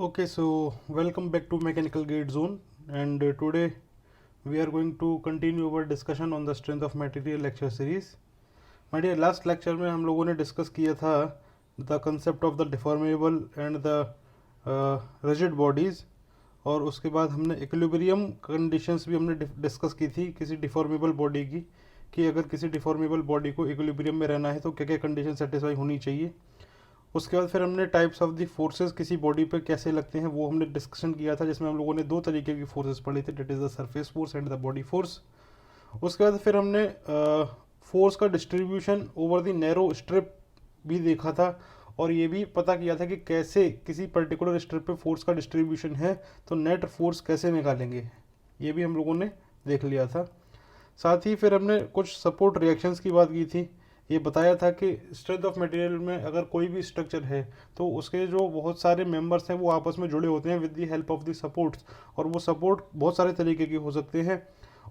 Okay, so welcome back to Mechanical Gate Zone, and today we are going to continue our discussion on the strength of material lecture series. My dear, last lecture में हम लोगों ने discuss किया था the concept of the deformable and the rigid bodies, और उसके बाद हमने इक्विलिब्रियम कंडीशंस भी हमने डिस्कस की थी किसी डिफॉर्मेबल बॉडी की, कि अगर किसी डिफॉर्मेबल बॉडी को इक्विलिब्रियम में रहना है तो क्या क्या कंडीशन सेटिस्फाई होनी चाहिए। उसके बाद फिर हमने टाइप्स ऑफ द फोर्सेस किसी बॉडी पे कैसे लगते हैं वो हमने डिस्कशन किया था, जिसमें हम लोगों ने दो तरीके की फोर्सेस पढ़ी थी, date is the surface force and the body force. उसके बाद फिर हमने फोर्स का distribution over the narrow strip भी देखा था, और ये भी पता किया था कि कैसे किसी पर्टिकुलर स्ट्रिप पे फोर्स का डिस्ट्रीब्यूशन है तो नेट फोर्स कैसे निकालेंगे, ये भी हम लोगों ने देख लिया था। साथ ही फिर हमने कुछ सपोर्ट रिएक्शंस की बात की थी। ये बताया था कि स्ट्रेंथ ऑफ मटेरियल में अगर कोई भी स्ट्रक्चर है तो उसके जो बहुत सारे मेंबर्स हैं वो आपस में जुड़े होते हैं with the help of the supports, और वो सपोर्ट बहुत सारे तरीके के हो सकते हैं,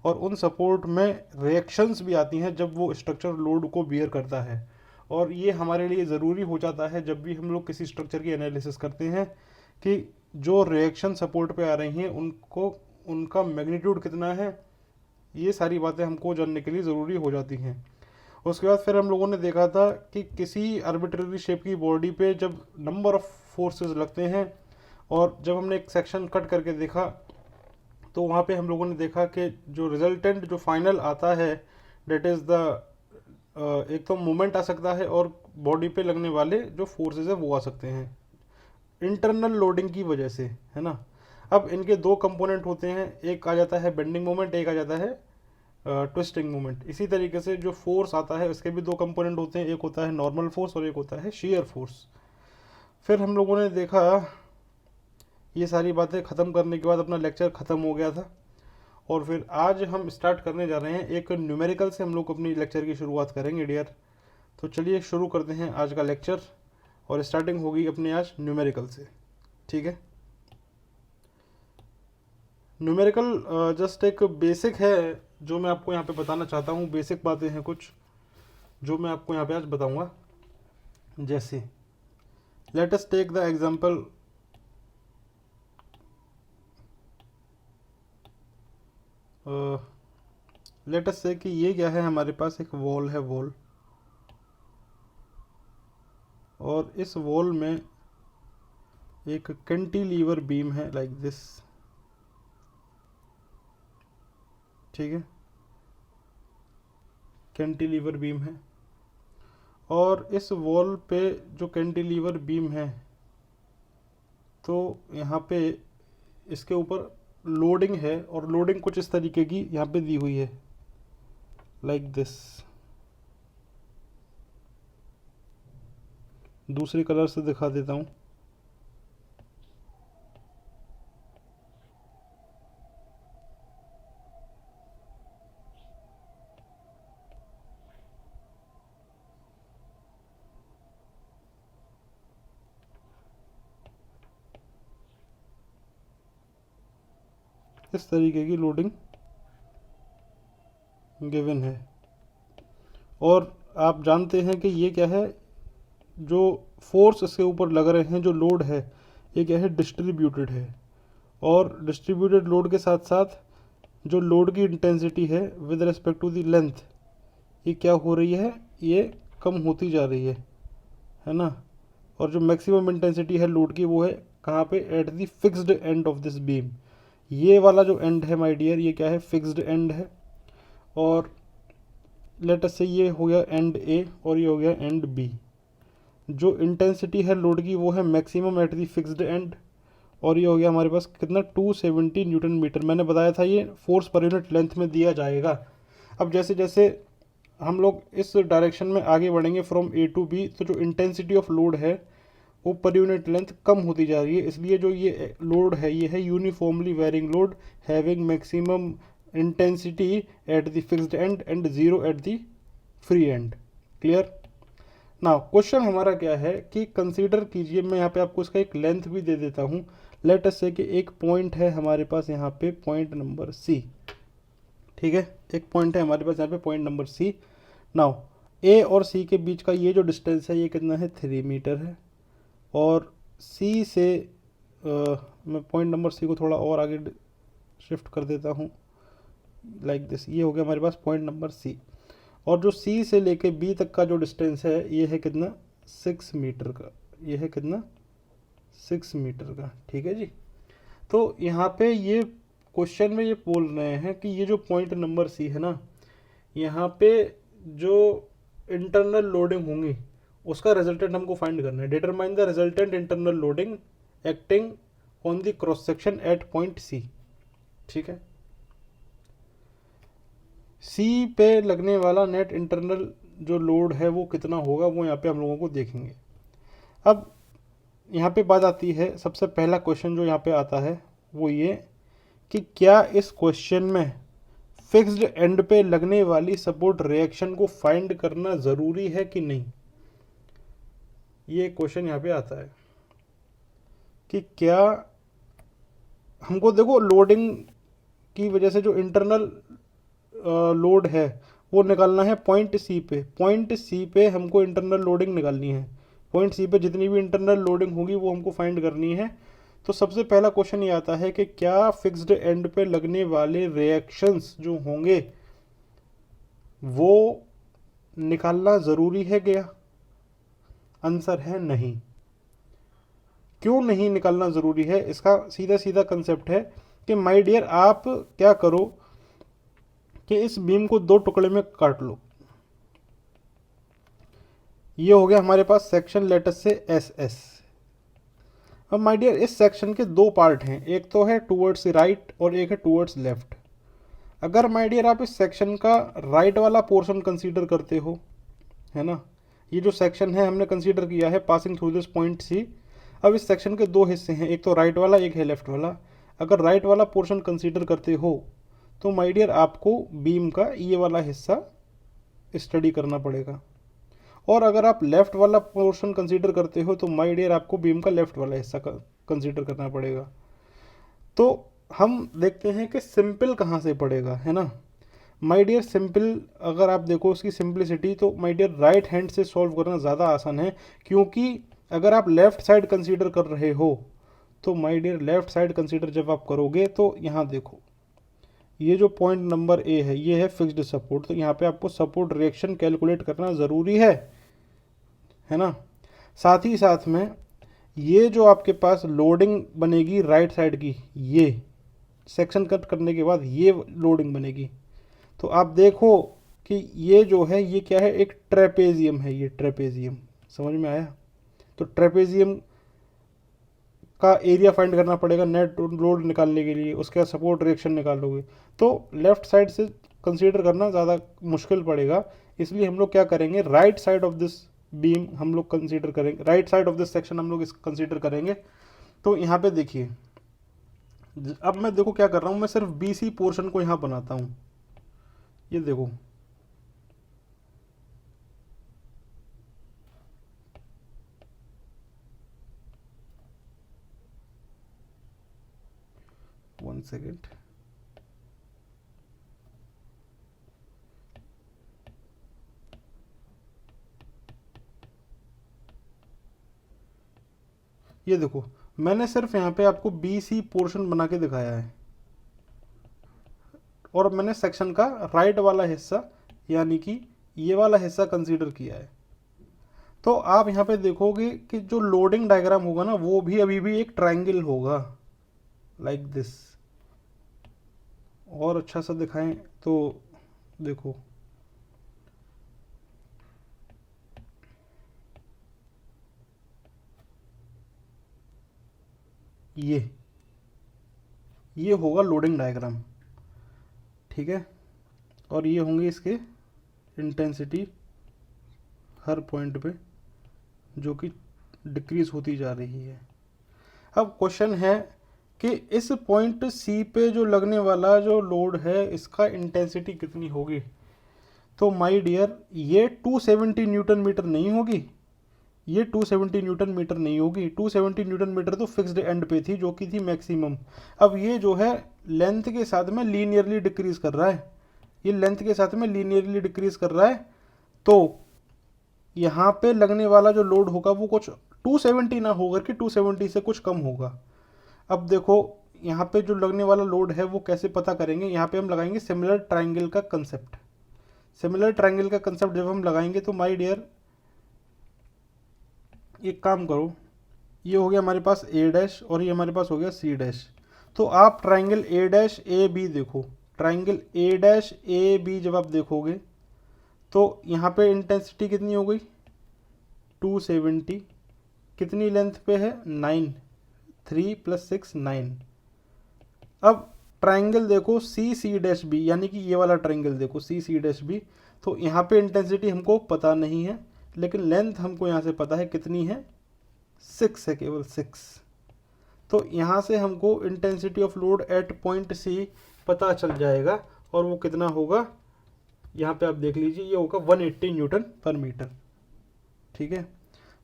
और उन सपोर्ट में रिएक्शंस भी आती हैं जब वो स्ट्रक्चर लोड को बियर करता है। और ये हमारे लिए ज़रूरी हो जाता है जब भी हम लोग किसी स्ट्रक्चर की एनालिसिस करते हैं कि जो रिएक्शन सपोर्ट पे आ रही हैं उनको उनका मैग्नीट्यूड कितना है। ये सारी बातें हमको जानने के लिए ज़रूरी हो जाती हैं। उसके बाद फिर हम लोगों ने देखा था कि किसी आर्बिट्ररी शेप की बॉडी पे जब नंबर ऑफ फोर्सेस लगते हैं, और जब हमने एक सेक्शन कट करके देखा तो वहाँ पे हम लोगों ने देखा कि जो रिजल्टेंट जो फाइनल आता है डेट इज़ द एक तो मोमेंट आ सकता है, और बॉडी पे लगने वाले जो फोर्सेस है वो आ सकते हैं इंटरनल लोडिंग की वजह से, है ना। अब इनके दो कंपोनेंट होते हैं, एक आ जाता है बेंडिंग मोमेंट, एक आ जाता है ट्विस्टिंग मोमेंट। इसी तरीके से जो फोर्स आता है उसके भी दो कंपोनेंट होते हैं, एक होता है नॉर्मल फोर्स और एक होता है शेयर फोर्स। फिर हम लोगों ने देखा, ये सारी बातें ख़त्म करने के बाद अपना लेक्चर ख़त्म हो गया था, और फिर आज हम स्टार्ट करने जा रहे हैं एक न्यूमेरिकल से हम लोग अपनी लेक्चर की शुरुआत करेंगे डियर। तो चलिए शुरू करते हैं आज का लेक्चर, और स्टार्टिंग होगी अपने आज न्यूमेरिकल से, ठीक है। न्यूमेरिकल जस्ट एक बेसिक है जो मैं आपको यहाँ पे बताना चाहता हूँ, बेसिक बातें हैं कुछ जो मैं आपको यहाँ पे आज बताऊँगा। जैसे let us take the example, let us say कि ये क्या है, हमारे पास एक वॉल है, वॉल, और इस वॉल में एक कैंटिलीवर बीम है लाइक दिस, ठीक है, कैंटिलीवर बीम है। और इस वॉल पे जो कैंटिलीवर बीम है तो यहाँ पे इसके ऊपर लोडिंग है, और लोडिंग कुछ इस तरीके की यहाँ पे दी हुई है लाइक दिस। दूसरे कलर से दिखा देता हूँ। इस तरीके की लोडिंग गिवन है, और आप जानते हैं कि ये क्या है, जो फोर्स इसके ऊपर लग रहे हैं, जो लोड है ये क्या है, डिस्ट्रीब्यूटेड है। और डिस्ट्रीब्यूटेड लोड के साथ साथ जो लोड की इंटेंसिटी है with respect to the length, ये क्या हो रही है, ये कम होती जा रही है ना। और जो मैक्सिमम इंटेंसिटी है लोड की वो है कहाँ पे, eight the fixed end of this beam. ये वाला जो एंड है माय डियर, ये क्या है, फिक्स्ड एंड है। और लेट अस से ये हो गया एंड ए और ये हो गया एंड बी। जो इंटेंसिटी है लोड की वो है maximum at the fixed and, और ये हो गया हमारे पास कितना, 270 न्यूटन मीटर। मैंने बताया था ये फोर्स पर यूनिट लेंथ में दिया जाएगा। अब जैसे जैसे हम लोग इस डायरेक्शन में आगे बढ़ेंगे फ्रॉम ए टू बी, तो जो इंटेंसिटी ऑफ लोड है वो पर यूनिट लेंथ कम होती जा रही है, इसलिए जो ये लोड है ये है uniformly varying load having maximum intensity at the fixed end and zero at the free end. Clear. ना क्वेश्चन हमारा क्या है कि कंसीडर कीजिए, मैं यहाँ पे आपको इसका एक लेंथ भी दे देता हूँ। लेट अस से कि एक पॉइंट है हमारे पास यहाँ पे, पॉइंट नंबर सी, ठीक है, एक पॉइंट है हमारे पास यहाँ पे पॉइंट नंबर सी। नाउ ए और सी के बीच का ये जो डिस्टेंस है ये कितना है, 3 मीटर है। और सी से मैं पॉइंट नंबर सी को थोड़ा और आगे शिफ्ट कर देता हूँ, लाइक दिस। ये हो गया हमारे पास पॉइंट नंबर सी। और जो सी से लेके बी तक का जो डिस्टेंस है ये है कितना, 6 मीटर का। ये है कितना, 6 मीटर का। ठीक है जी। तो यहाँ पे ये क्वेश्चन में ये बोल रहे हैं कि ये जो पॉइंट नंबर सी है ना, यहाँ पे जो इंटरनल लोडिंग होंगी उसका रिजल्टेंट हमको फाइंड करना है। Determine the resultant internal loading acting on the cross section at point C. ठीक है, सी पे लगने वाला नेट इंटरनल जो लोड है वो कितना होगा, वो यहाँ पे हम लोगों को देखेंगे। अब यहाँ पे बात आती है, सबसे पहला क्वेश्चन जो यहाँ पे आता है वो ये कि क्या इस क्वेश्चन में फिक्स्ड एंड पे लगने वाली सपोर्ट रिएक्शन को फाइंड करना ज़रूरी है कि नहीं। ये क्वेश्चन यहाँ पे आता है कि क्या हमको, देखो, लोडिंग की वजह से जो इंटरनल लोड है वो निकालना है पॉइंट सी पे। पॉइंट सी पे हमको इंटरनल लोडिंग निकालनी है। पॉइंट सी पे जितनी भी इंटरनल लोडिंग होगी वो हमको फाइंड करनी है। तो सबसे पहला क्वेश्चन ये आता है कि क्या फिक्स्ड एंड पे लगने वाले रिएक्शंस जो होंगे वो निकालना ज़रूरी है क्या? आंसर है नहीं। क्यों नहीं निकालना ज़रूरी है? इसका सीधा सीधा कंसेप्ट है कि माय डियर, आप क्या करो कि इस बीम को 2 टुकड़े में काट लो। ये हो गया हमारे पास सेक्शन लेटर से एस एस। अब माय डियर, इस सेक्शन के 2 पार्ट हैं, एक तो है टूवर्ड्स राइट और एक है टूवर्ड्स लेफ्ट। अगर माय डियर आप इस सेक्शन का राइट वाला पोर्शन कंसीडर करते हो, है ना, ये जो सेक्शन है हमने कंसीडर किया है passing through this point C. अब इस सेक्शन के 2 हिस्से हैं, एक तो राइट वाला एक है लेफ्ट वाला। अगर राइट वाला पोर्शन कंसीडर करते हो तो माय डियर आपको बीम का ये वाला हिस्सा स्टडी करना पड़ेगा, और अगर आप लेफ्ट वाला पोर्शन कंसीडर करते हो तो माय डियर आपको बीम का लेफ्ट वाला हिस्सा कंसीडर करना पड़ेगा। तो हम देखते हैं कि सिंपल कहाँ से पड़ेगा, है ना माय डियर। सिंपल अगर आप देखो उसकी सिंप्लिसिटी, तो माय डियर राइट हैंड से सॉल्व करना ज़्यादा आसान है, क्योंकि अगर आप लेफ्ट साइड कंसीडर कर रहे हो तो my dear left side consider जब आप करोगे तो यहाँ देखो, ये जो पॉइंट नंबर ए है ये है फिक्स्ड सपोर्ट। तो यहाँ पे आपको सपोर्ट रिएक्शन कैलकुलेट करना ज़रूरी है ना। साथ ही साथ में ये जो आपके पास लोडिंग बनेगी राइट साइड की, ये सेक्शन कट करने के बाद ये लोडिंग बनेगी, तो आप देखो कि ये जो है ये क्या है, एक ट्रेपेजियम है। ये ट्रेपेजियम समझ में आया? तो ट्रेपेजियम का एरिया फाइंड करना पड़ेगा नेट लोड निकालने के लिए, उसके बाद सपोर्ट रिएक्शन निकालोगे तो लेफ्ट साइड से कंसीडर करना ज़्यादा मुश्किल पड़ेगा। इसलिए हम लोग क्या करेंगे, right side of this beam हम लोग कंसीडर करेंगे, right side of this section हम लोग इस कंसीडर करेंगे। तो यहाँ पे देखिए, अब मैं देखो क्या कर रहा हूँ, मैं सिर्फ बीसी पोर्शन को यहाँ बनाता हूँ। ये देखो, वन सेकेंड, ये देखो मैंने सिर्फ यहाँ पे आपको बी सी पोर्शन बना के दिखाया है, और मैंने सेक्शन का राइट वाला हिस्सा यानी कि ये वाला हिस्सा कंसीडर किया है। तो आप यहाँ पे देखोगे कि जो लोडिंग डायग्राम होगा ना वो भी अभी भी एक ट्रायंगल होगा, लाइक दिस। और अच्छा सा दिखाएं तो देखो, ये होगा लोडिंग डायग्राम, ठीक है। और ये होंगे इसके इंटेंसिटी हर पॉइंट पे जो कि डिक्रीज होती जा रही है। अब क्वेश्चन है कि इस पॉइंट सी पे जो लगने वाला जो लोड है इसका इंटेंसिटी कितनी होगी। तो माय डियर ये 270 न्यूटन मीटर नहीं होगी, ये 270 न्यूटन मीटर नहीं होगी। 270 न्यूटन मीटर तो फिक्स्ड एंड पे थी जो कि थी मैक्सिमम। अब ये जो है लेंथ के साथ में लीनियरली डिक्रीज कर रहा है, ये लेंथ के साथ में लीनियरली डिक्रीज कर रहा है। तो यहाँ पे लगने वाला जो लोड होगा वो कुछ 270 ना होकर कि 270 से कुछ कम होगा। अब देखो यहाँ पे जो लगने वाला लोड है वो कैसे पता करेंगे, यहाँ पे हम लगाएंगे सिमिलर ट्रायंगल का कंसेप्ट। सिमिलर ट्रायंगल का कंसेप्ट जब हम लगाएंगे तो माय डियर एक काम करो, ये हो गया हमारे पास ए डैश और ये हमारे पास हो गया सी डैश। तो आप triangle A dash A B देखो, triangle A dash A B जब आप देखोगे तो यहाँ पे इंटेंसिटी कितनी हो गई 270, कितनी लेंथ पे है 9, 3 + 6 9। अब ट्रायंगल देखो सी सी डैश बी, यानी कि ये वाला ट्रायंगल देखो सी सी डैश बी, तो यहाँ पे इंटेंसिटी हमको पता नहीं है लेकिन लेंथ हमको यहाँ से पता है कितनी है 6 है, केवल 6। तो यहाँ से हमको intensity of load at point C पता चल जाएगा और वो कितना होगा, यहाँ पे आप देख लीजिए ये होगा 180 न्यूटन पर मीटर। ठीक है,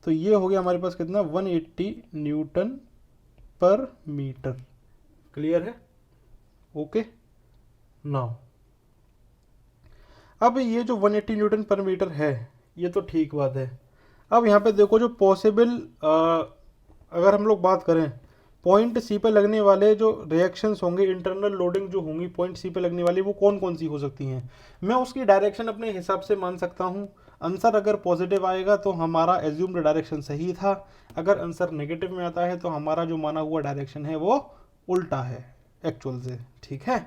तो ये हो गया हमारे पास कितना 180 न्यूटन पर मीटर। क्लियर है? ओके। नाउ अब ये जो 180 न्यूटन पर मीटर है ये तो ठीक बात है। अब यहाँ पे देखो जो पॉसिबल अगर हम लोग बात करें पॉइंट सी पे लगने वाले जो रिएक्शंस होंगे, इंटरनल लोडिंग जो होंगी पॉइंट सी पे लगने वाली, वो कौन कौन सी हो सकती हैं। मैं उसकी डायरेक्शन अपने हिसाब से मान सकता हूँ। आंसर अगर पॉजिटिव आएगा तो हमारा एज्यूम्ड डायरेक्शन सही था, अगर आंसर नेगेटिव में आता है तो हमारा जो माना हुआ डायरेक्शन है वो उल्टा है एक्चुअल से। ठीक है,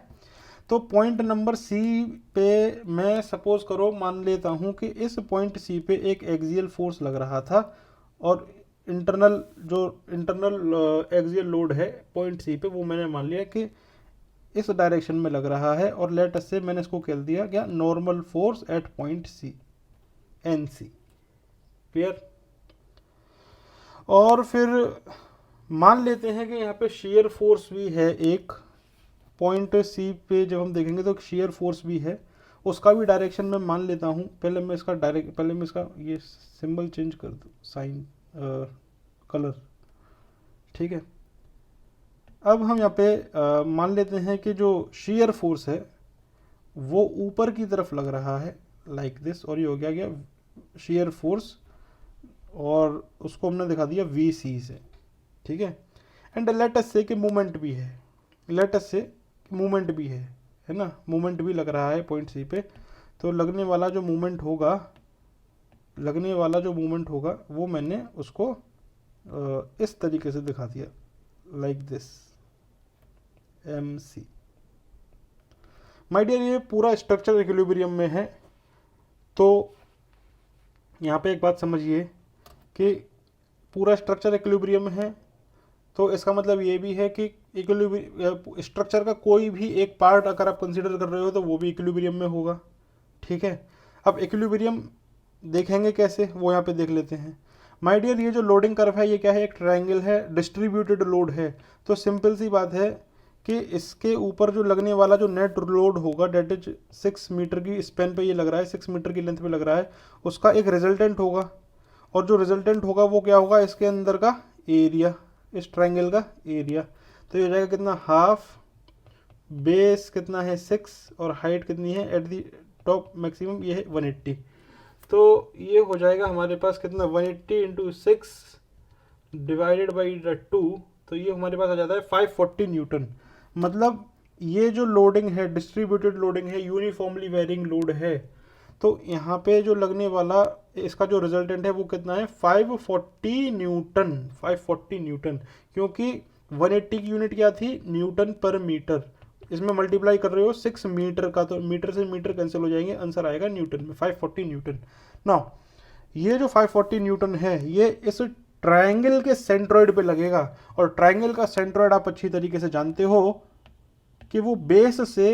तो पॉइंट नंबर सी पे मैं सपोज करो मान लेता हूँ कि इस पॉइंट सी पे एक एक्सियल फोर्स लग रहा था और इंटरनल एक्सियल लोड है पॉइंट सी पे वो मैंने मान लिया कि इस डायरेक्शन में लग रहा है और लेट अस से मैंने इसको कह दिया क्या normal force at point C N C. Clear? और फिर मान लेते हैं कि यहाँ पे शेयर फोर्स भी है एक पॉइंट सी पे, जब हम देखेंगे तो शेयर फोर्स भी है, उसका भी डायरेक्शन मैं मान लेता हूँ। पहले मैं इसका ये सिंबल चेंज कर दूँ, साइन कलर। ठीक है, अब हम यहाँ पे मान लेते हैं कि जो शेयर फोर्स है वो ऊपर की तरफ लग रहा है लाइक दिस, और ये हो गया शेयर फोर्स और उसको हमने दिखा दिया वी सी से। ठीक है, एंड लेट अस से कि मूवमेंट भी है, लेट अस से मूवमेंट भी है ना, मूवमेंट भी लग रहा है पॉइंट सी पे। तो लगने वाला जो मूवमेंट होगा वो मैंने उसको इस तरीके से दिखा दिया like this M C. My dear ये पूरा स्ट्रक्चर इक्विलिब्रियम में है। तो यहाँ पे एक बात समझिए कि पूरा स्ट्रक्चर इक्विलिब्रियम में है तो इसका मतलब ये भी है कि स्ट्रक्चर का कोई भी एक पार्ट अगर आप कंसीडर कर रहे हो तो वो भी इक्विलिब्रियम में होगा। ठीक है, अब इक्विलिब्रियम देखेंगे कैसे वो यहाँ पे देख लेते हैं। माय डियर ये जो लोडिंग कर्व है ये क्या है, एक ट्रायंगल है, डिस्ट्रीब्यूटेड लोड है। तो सिंपल सी बात है कि इसके ऊपर जो लगने वाला जो नेट लोड होगा डेट इज 6 मीटर की स्पेन पे ये लग रहा है, 6 मीटर की लेंथ पे लग रहा है, उसका एक रिजल्टेंट होगा और जो रिजल्टेंट होगा वो क्या होगा, इसके अंदर का एरिया, इस ट्रायंगल का एरिया। तो ये हो जाएगा कितना हाफ, बेस कितना है 6 और हाइट कितनी है एट दी टॉप मैक्सिमम ये है 180। तो ये हो जाएगा हमारे पास कितना 180 इंटू 6 डिवाइडेड बाई 2, तो ये हमारे पास आ जाता है 540 न्यूटन। मतलब ये जो लोडिंग है डिस्ट्रीब्यूटेड लोडिंग है, यूनिफॉर्मली वेरिंग लोड है। तो यहाँ पे जो लगने वाला इसका जो रिजल्टेंट है वो कितना है 540 न्यूटन, 540 न्यूटन, क्योंकि 180 की यूनिट क्या थी न्यूटन पर मीटर, इसमें मल्टीप्लाई कर रहे हो 6 मीटर का, तो मीटर से मीटर कैंसिल हो जाएंगे, आंसर आएगा न्यूटन में 540 न्यूटन। नाउ ये जो 540 न्यूटन है ये इस ट्रायंगल के सेंट्रॉइड पे लगेगा और ट्रायंगल का सेंट्रॉइड आप अच्छी तरीके से जानते हो कि वो बेस से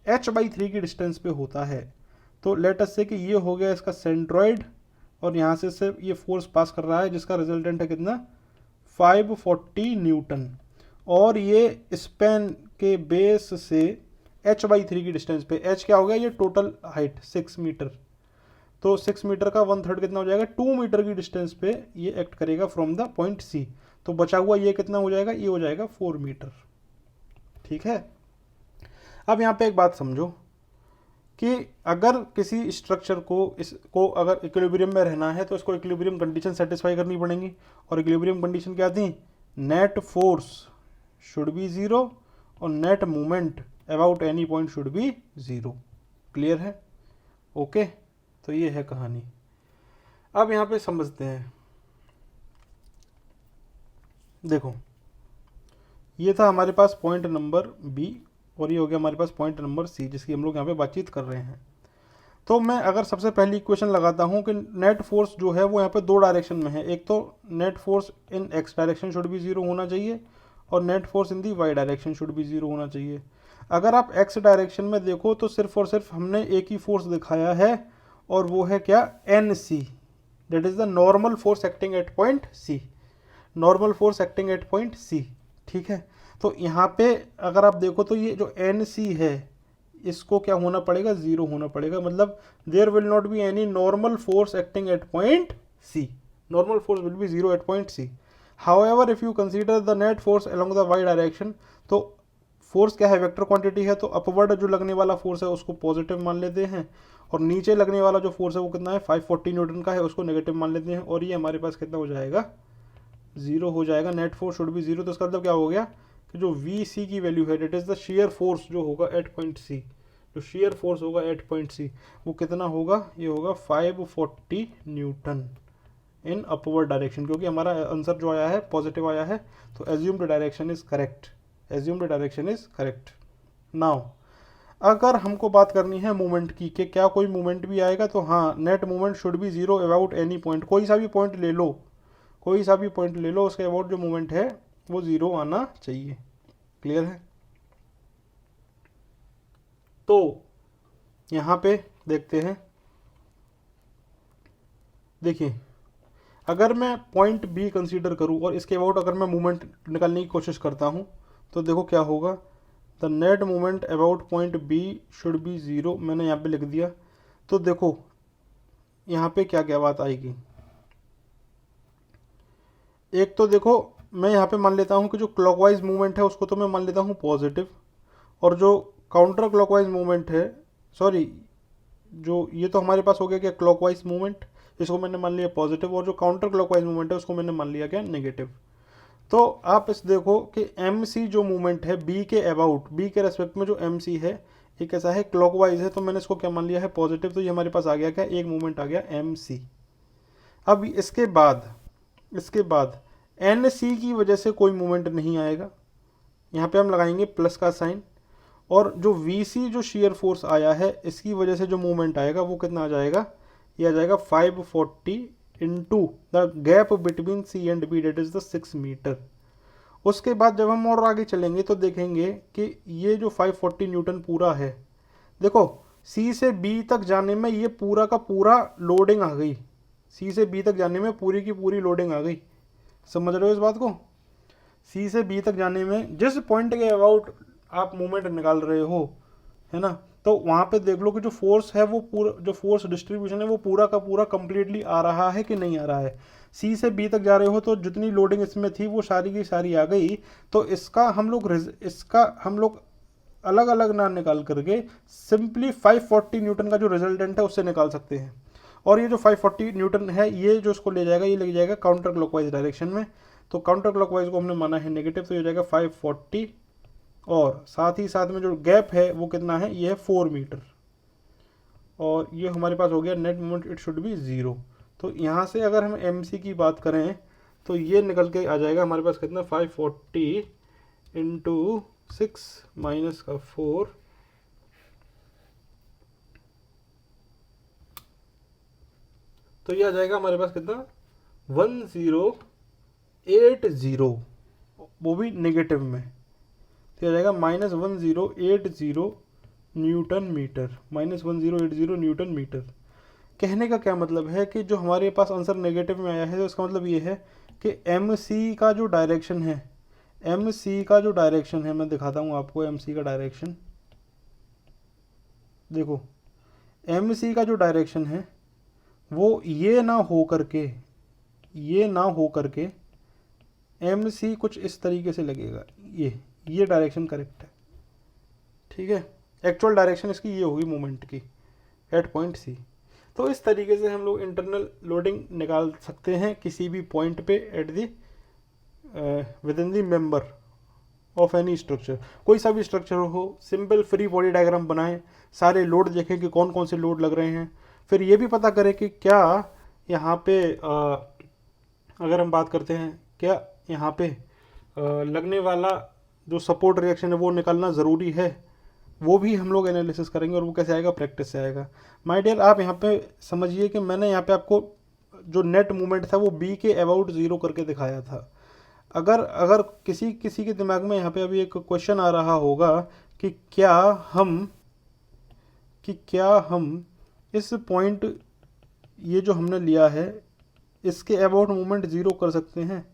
h/3 की डिस्टेंस पे होता है। तो लेट अस से कि ये हो गया इसका सेंट्रॉइड और यहाँ से ये फोर्स पास कर रहा है जिसका रिजल्टेंट है कितना 540 न्यूटन, और ये स्पेन के बेस से h/3 की डिस्टेंस पे, h क्या हो गया ये टोटल हाइट 6 मीटर, तो 6 मीटर का 1/3 कितना हो जाएगा 2 मीटर की डिस्टेंस पे ये एक्ट करेगा फ्रॉम द पॉइंट सी। तो बचा हुआ ये कितना हो जाएगा, ये हो जाएगा 4 मीटर। ठीक है, अब यहाँ पे एक बात समझो कि अगर किसी स्ट्रक्चर को अगर इक्विलिब्रियम में रहना है तो इसको इक्विलिब्रियम कंडीशन सेटिस्फाई करनी पड़ेंगी, और इक्विलिब्रियम कंडीशन क्या थी, net force should be zero और net movement about any point should be zero. Clear है? ओके, तो ये है कहानी। अब यहाँ पे समझते हैं। देखो, ये था हमारे पास पॉइंट नंबर बी और ये हो गया हमारे पास पॉइंट नंबर सी, जिसकी हम लोग यहाँ पे बातचीत कर रहे हैं। तो मैं अगर सबसे पहली इक्वेशन लगाता हूँ कि नेट फोर्स जो है वो यहाँ पे दो डायरेक्शन में है। एक तो net force in X direction should be zero होना चाहिए और net force in the Y direction should be zero होना चाहिए। अगर आप एक्स डायरेक्शन में देखो तो सिर्फ और सिर्फ हमने एक ही फोर्स दिखाया है और वो है क्या? N C, that is the normal force acting at point C. Normal force acting at point C, ठीक है। तो यहाँ पे अगर आप देखो तो ये जो एन सी है इसको क्या होना पड़ेगा? ज़ीरो होना पड़ेगा। मतलब there will not be any normal force acting at point C. Normal force will be zero at point C. However if you consider the net force along the Y direction, तो force क्या है? Vector quantity है, तो upward जो लगने वाला force है उसको पॉजिटिव मान लेते हैं और नीचे लगने वाला जो फोर्स है वो कितना है? 540 न्यूटन का है, उसको नेगेटिव मान लेते हैं और ये हमारे पास कितना हो जाएगा? ज़ीरो हो जाएगा। Net force should be zero. तो इसका मतलब क्या हो गया कि जो वी सी की वैल्यू है, date is the shear force जो होगा एट पॉइंट सी, जो शेयर फोर्स होगा एट पॉइंट सी वो कितना होगा? ये होगा 540 न्यूटन इन अपवर्ड डायरेक्शन, क्योंकि हमारा आंसर जो आया है पॉजिटिव आया है। तो assumed direction is correct, assumed direction is correct. Now अगर हमको बात करनी है मूवमेंट की कि क्या कोई मूवमेंट भी आएगा, तो हाँ, net movement should be zero about any point. कोई सा भी पॉइंट ले लो, कोई सा भी पॉइंट ले लो, उसके अबाउट जो मूवमेंट है वो ज़ीरो आना चाहिए। क्लियर है? तो यहाँ पे देखते हैं। देखिए, अगर मैं पॉइंट बी कंसीडर करूँ और इसके अबाउट अगर मैं मूवमेंट निकालने की कोशिश करता हूँ तो देखो क्या होगा? The net movement about point B should be zero, मैंने यहाँ पे लिख दिया। तो देखो यहाँ पे क्या क्या बात आएगी। एक तो देखो, मैं यहाँ पे मान लेता हूँ कि जो क्लॉकवाइज मूवमेंट है उसको तो मैं मान लेता हूँ पॉजिटिव, और जो काउंटर क्लॉकवाइज मूवमेंट है, सॉरी, जो ये तो हमारे पास हो गया क्या? क्लॉकवाइज मूवमेंट, इसको मैंने मान लिया पॉजिटिव, और जो काउंटर क्लॉकवाइज मूवमेंट है उसको मैंने मान लिया क्या? नेगेटिव। तो आप इस देखो कि एम सी जो मूवमेंट है बी के अबाउट, बी के रेस्पेक्ट में जो एम सी है ये कैसा है? क्लॉकवाइज है, तो मैंने इसको क्या मान लिया है? पॉजिटिव। तो ये हमारे पास आ गया क्या? एक मूवमेंट आ गया एम सी। अब इसके बाद एन सी की वजह से कोई मूवमेंट नहीं आएगा, यहाँ पे हम लगाएंगे प्लस का साइन, और जो वी सी जो शेयर फोर्स आया है इसकी वजह से जो मूवमेंट आएगा वो कितना आ जाएगा? ये आ जाएगा 540 into the gap between C and B, that is the 6 metre. उसके बाद जब हम और आगे चलेंगे तो देखेंगे कि ये जो 540 न्यूटन पूरा है, देखो सी से बी तक जाने में ये पूरा का पूरा लोडिंग आ गई, सी से बी तक जाने में पूरी की पूरी लोडिंग आ गई। समझ रहे हो इस बात को? सी से बी तक जाने में जिस पॉइंट के अबाउट आप मूवमेंट निकाल रहे हो, है ना, तो वहाँ पे देख लो कि जो फोर्स है वो पूरा, जो फोर्स डिस्ट्रीब्यूशन है वो पूरा का पूरा कंप्लीटली आ रहा है कि नहीं आ रहा है। सी से बी तक जा रहे हो तो जितनी लोडिंग इसमें थी वो सारी की सारी आ गई। तो इसका हम लोग अलग अलग ना निकाल करके सिंपली 540 न्यूटन का जो रिजल्टेंट है उससे निकाल सकते हैं। और ये जो 540 न्यूटन है ये जो इसको ले जाएगा, ये ले जाएगा काउंटर क्लॉकवाइज डायरेक्शन में। तो काउंटर क्लॉकवाइज को हमने माना है नेगेटिव, तो ये हो जाएगा 540, और साथ ही साथ में जो गैप है वो कितना है? ये है 4 मीटर, और ये हमारे पास हो गया net moment it should be zero. तो यहाँ से अगर हम एम सी की बात करें तो ये निकल के आ जाएगा हमारे पास कितना? 540 इंटू 6 माइनस का 4, तो ये आ जाएगा हमारे पास कितना? 1080, वो भी नेगेटिव में। तो आ जाएगा -1080 न्यूटन मीटर, -1080 न्यूटन मीटर। कहने का क्या मतलब है कि जो हमारे पास आंसर नेगेटिव में आया है तो इसका मतलब ये है कि एम सी का जो डायरेक्शन है, एम सी का जो डायरेक्शन है, मैं दिखाता हूँ आपको एम सी का डायरेक्शन। देखो एम सी का जो डायरेक्शन है वो ये ना हो करके एम सी कुछ इस तरीके से लगेगा, ये डायरेक्शन करेक्ट है, ठीक है। एक्चुअल डायरेक्शन इसकी ये होगी मूवमेंट की एट पॉइंट सी। तो इस तरीके से हम लोग इंटरनल लोडिंग निकाल सकते हैं किसी भी पॉइंट पे at the with in the member, of any structure, कोई सा भी स्ट्रक्चर हो, सिंपल फ्री बॉडी डायग्राम बनाएं, सारे लोड देखें कि कौन कौन से लोड लग रहे हैं, फिर ये भी पता करें कि क्या यहाँ पे अगर हम बात करते हैं क्या यहाँ पे लगने वाला जो सपोर्ट रिएक्शन है वो निकालना ज़रूरी है, वो भी हम लोग एनालिसिस करेंगे। और वो कैसे आएगा, प्रैक्टिस से आएगा। माय डियर, आप यहाँ पे समझिए कि मैंने यहाँ पे आपको जो नेट मूवमेंट था वो बी के अबाउट ज़ीरो करके दिखाया था। अगर अगर किसी किसी के दिमाग में यहाँ पे अभी एक क्वेश्चन आ रहा होगा कि क्या हम इस पॉइंट ये जो हमने लिया है इसके अबाउट मूवमेंट ज़ीरो कर सकते हैं,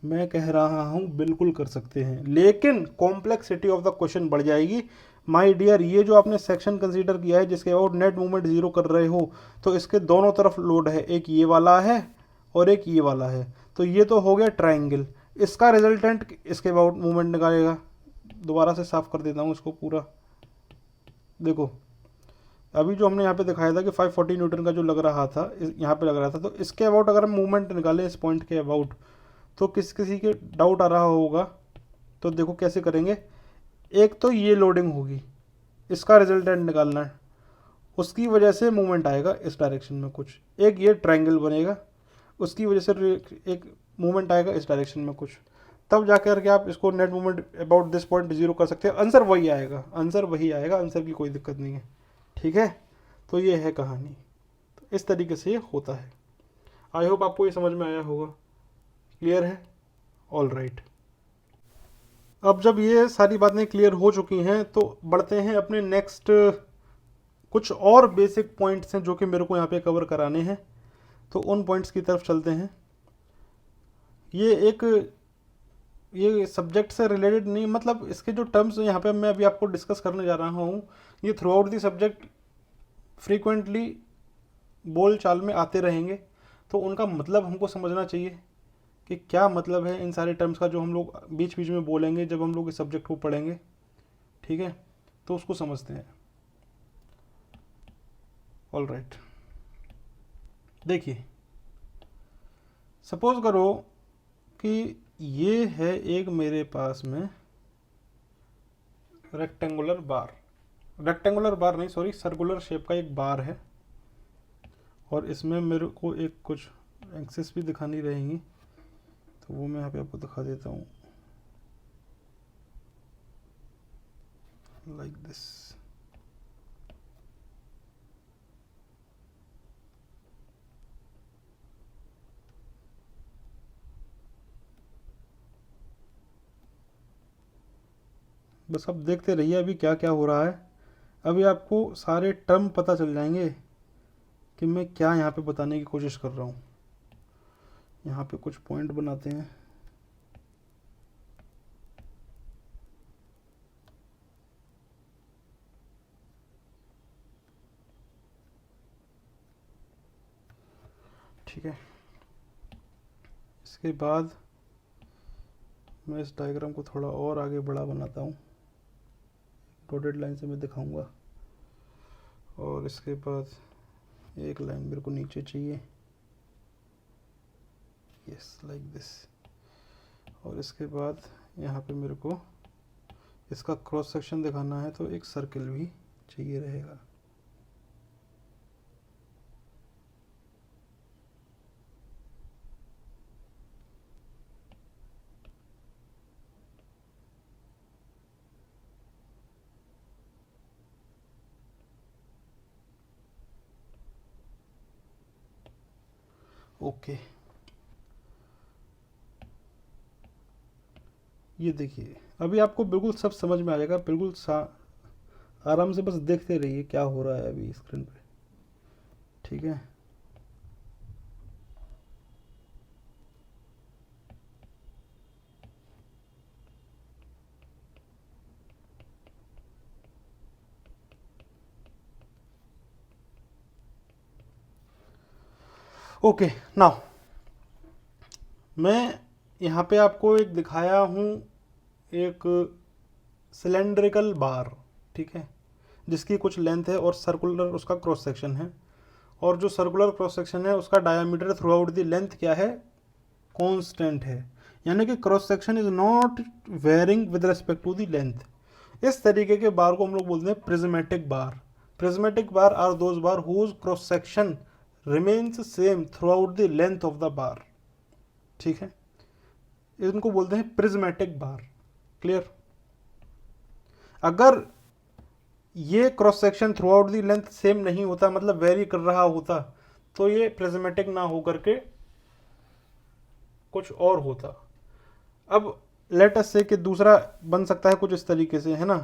मैं कह रहा हूँ बिल्कुल कर सकते हैं, लेकिन कॉम्प्लेक्सिटी ऑफ द क्वेश्चन बढ़ जाएगी। माय डियर, ये जो आपने सेक्शन कंसीडर किया है जिसके अबाउट नेट मूवमेंट ज़ीरो कर रहे हो, तो इसके दोनों तरफ लोड है, एक ये वाला है और एक ये वाला है, तो ये तो हो गया ट्राइंगल। इसका रिजल्टेंट इसके अबाउट मूवमेंट निकालेगा। दोबारा से साफ कर देता हूँ इसको पूरा। देखो अभी जो हमने यहाँ पे दिखाया था कि 540 न्यूटन का जो लग रहा था, यहाँ पे लग रहा था, तो इसके अबाउट अगर हम मूवमेंट निकालें इस पॉइंट के अबाउट, तो किसी के डाउट आ रहा होगा, तो देखो कैसे करेंगे। एक तो ये लोडिंग होगी, इसका रिजल्टेंट निकालना है, उसकी वजह से मूवमेंट आएगा इस डायरेक्शन में कुछ, एक ये ट्रायंगल बनेगा, उसकी वजह से एक मूवमेंट आएगा इस डायरेक्शन में कुछ, तब जाकर के आप इसको net movement about this point zero कर सकते हैं। आंसर वही आएगा, आंसर की कोई दिक्कत नहीं है, ठीक है। तो ये है कहानी, तो इस तरीके से ये होता है। आई होप आपको ये समझ में आया होगा, क्लियर है, ऑल राइट। अब जब ये सारी बातें क्लियर हो चुकी हैं तो बढ़ते हैं अपने नेक्स्ट कुछ और बेसिक पॉइंट्स हैं जो कि मेरे को यहाँ पे कवर कराने हैं, तो उन पॉइंट्स की तरफ चलते हैं। ये सब्जेक्ट से रिलेटेड नहीं, मतलब इसके जो टर्म्स यहाँ पे मैं अभी आपको डिस्कस करने जा रहा हूँ, ये through out the subject frequently बोल चाल में आते रहेंगे, तो उनका मतलब हमको समझना चाहिए कि क्या मतलब है इन सारे टर्म्स का जो हम लोग बीच बीच में बोलेंगे जब हम लोग इस सब्जेक्ट को पढ़ेंगे, ठीक है। तो उसको समझते हैं। ऑल राइट, देखिए सपोज करो कि ये है एक मेरे पास में रेक्टेंगुलर बार नहीं, सॉरी, सर्कुलर शेप का एक बार है, और इसमें मेरे को एक कुछ एक्सिस भी दिखानी रहेंगी, तो वो मैं यहाँ पे आपको दिखा देता हूँ, लाइक दिस। बस अब देखते रहिए अभी क्या क्या हो रहा है। अभी आपको सारे टर्म पता चल जाएंगे कि मैं क्या यहाँ पे बताने की कोशिश कर रहा हूँ। यहाँ पे कुछ पॉइंट बनाते हैं। ठीक है, इसके बाद मैं इस डायग्राम को थोड़ा और आगे बड़ा बनाता हूँ, डॉटेड लाइन से मैं दिखाऊंगा, और इसके बाद एक लाइन मेरे को नीचे चाहिए, यस, लाइक दिस। और इसके बाद यहाँ पे मेरे को इसका क्रॉस सेक्शन दिखाना है, तो एक सर्कल भी चाहिए रहेगा। ओके, ये देखिए अभी आपको बिल्कुल सब समझ में आ जाएगा, बिल्कुल आराम से बस देखते रहिए क्या हो रहा है अभी स्क्रीन पे, ठीक है। ओके, नाउ मैं यहाँ पे आपको एक दिखाया हूँ एक सिलेंड्रिकल बार, ठीक है, जिसकी कुछ लेंथ है और सर्कुलर उसका क्रॉस सेक्शन है, और जो सर्कुलर क्रॉस सेक्शन है उसका diameter throughout the length क्या है, कांस्टेंट है। यानी कि cross section is not varying with respect to the length. इस तरीके के बार को हम लोग बोलते हैं prismatic bar. Prismatic bar are those bars whose cross section remains same throughout the length of the bar. ठीक है, इनको बोलते हैं प्रिज्मेटिक बार। क्लियर? अगर ये cross section through out the length same नहीं होता, मतलब वेरी कर रहा होता, तो ये प्रिज्मेटिक ना होकर के कुछ और होता। अब लेट अस से कि दूसरा बन सकता है कुछ इस तरीके से, है ना,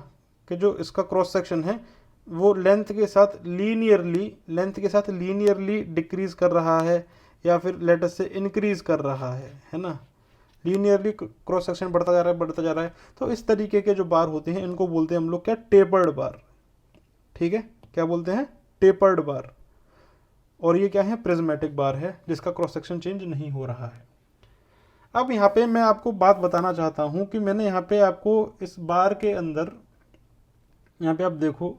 कि जो इसका क्रॉस सेक्शन है वो लेंथ के साथ लीनियरली डिक्रीज कर रहा है, या फिर लेट अस से इंक्रीज कर रहा है ना, लीनियरली क्रॉस सेक्शन बढ़ता जा रहा है। तो इस तरीके के जो बार होते हैं इनको बोलते हैं हम लोग क्या, टेपर्ड बार। ठीक है, क्या बोलते हैं, टेपर्ड बार। और ये क्या है, प्रिज्मेटिक बार है जिसका क्रॉस सेक्शन चेंज नहीं हो रहा है। अब यहाँ पे मैं आपको बात बताना चाहता हूँ कि मैंने यहाँ पे आपको इस बार के अंदर, यहाँ पे आप देखो,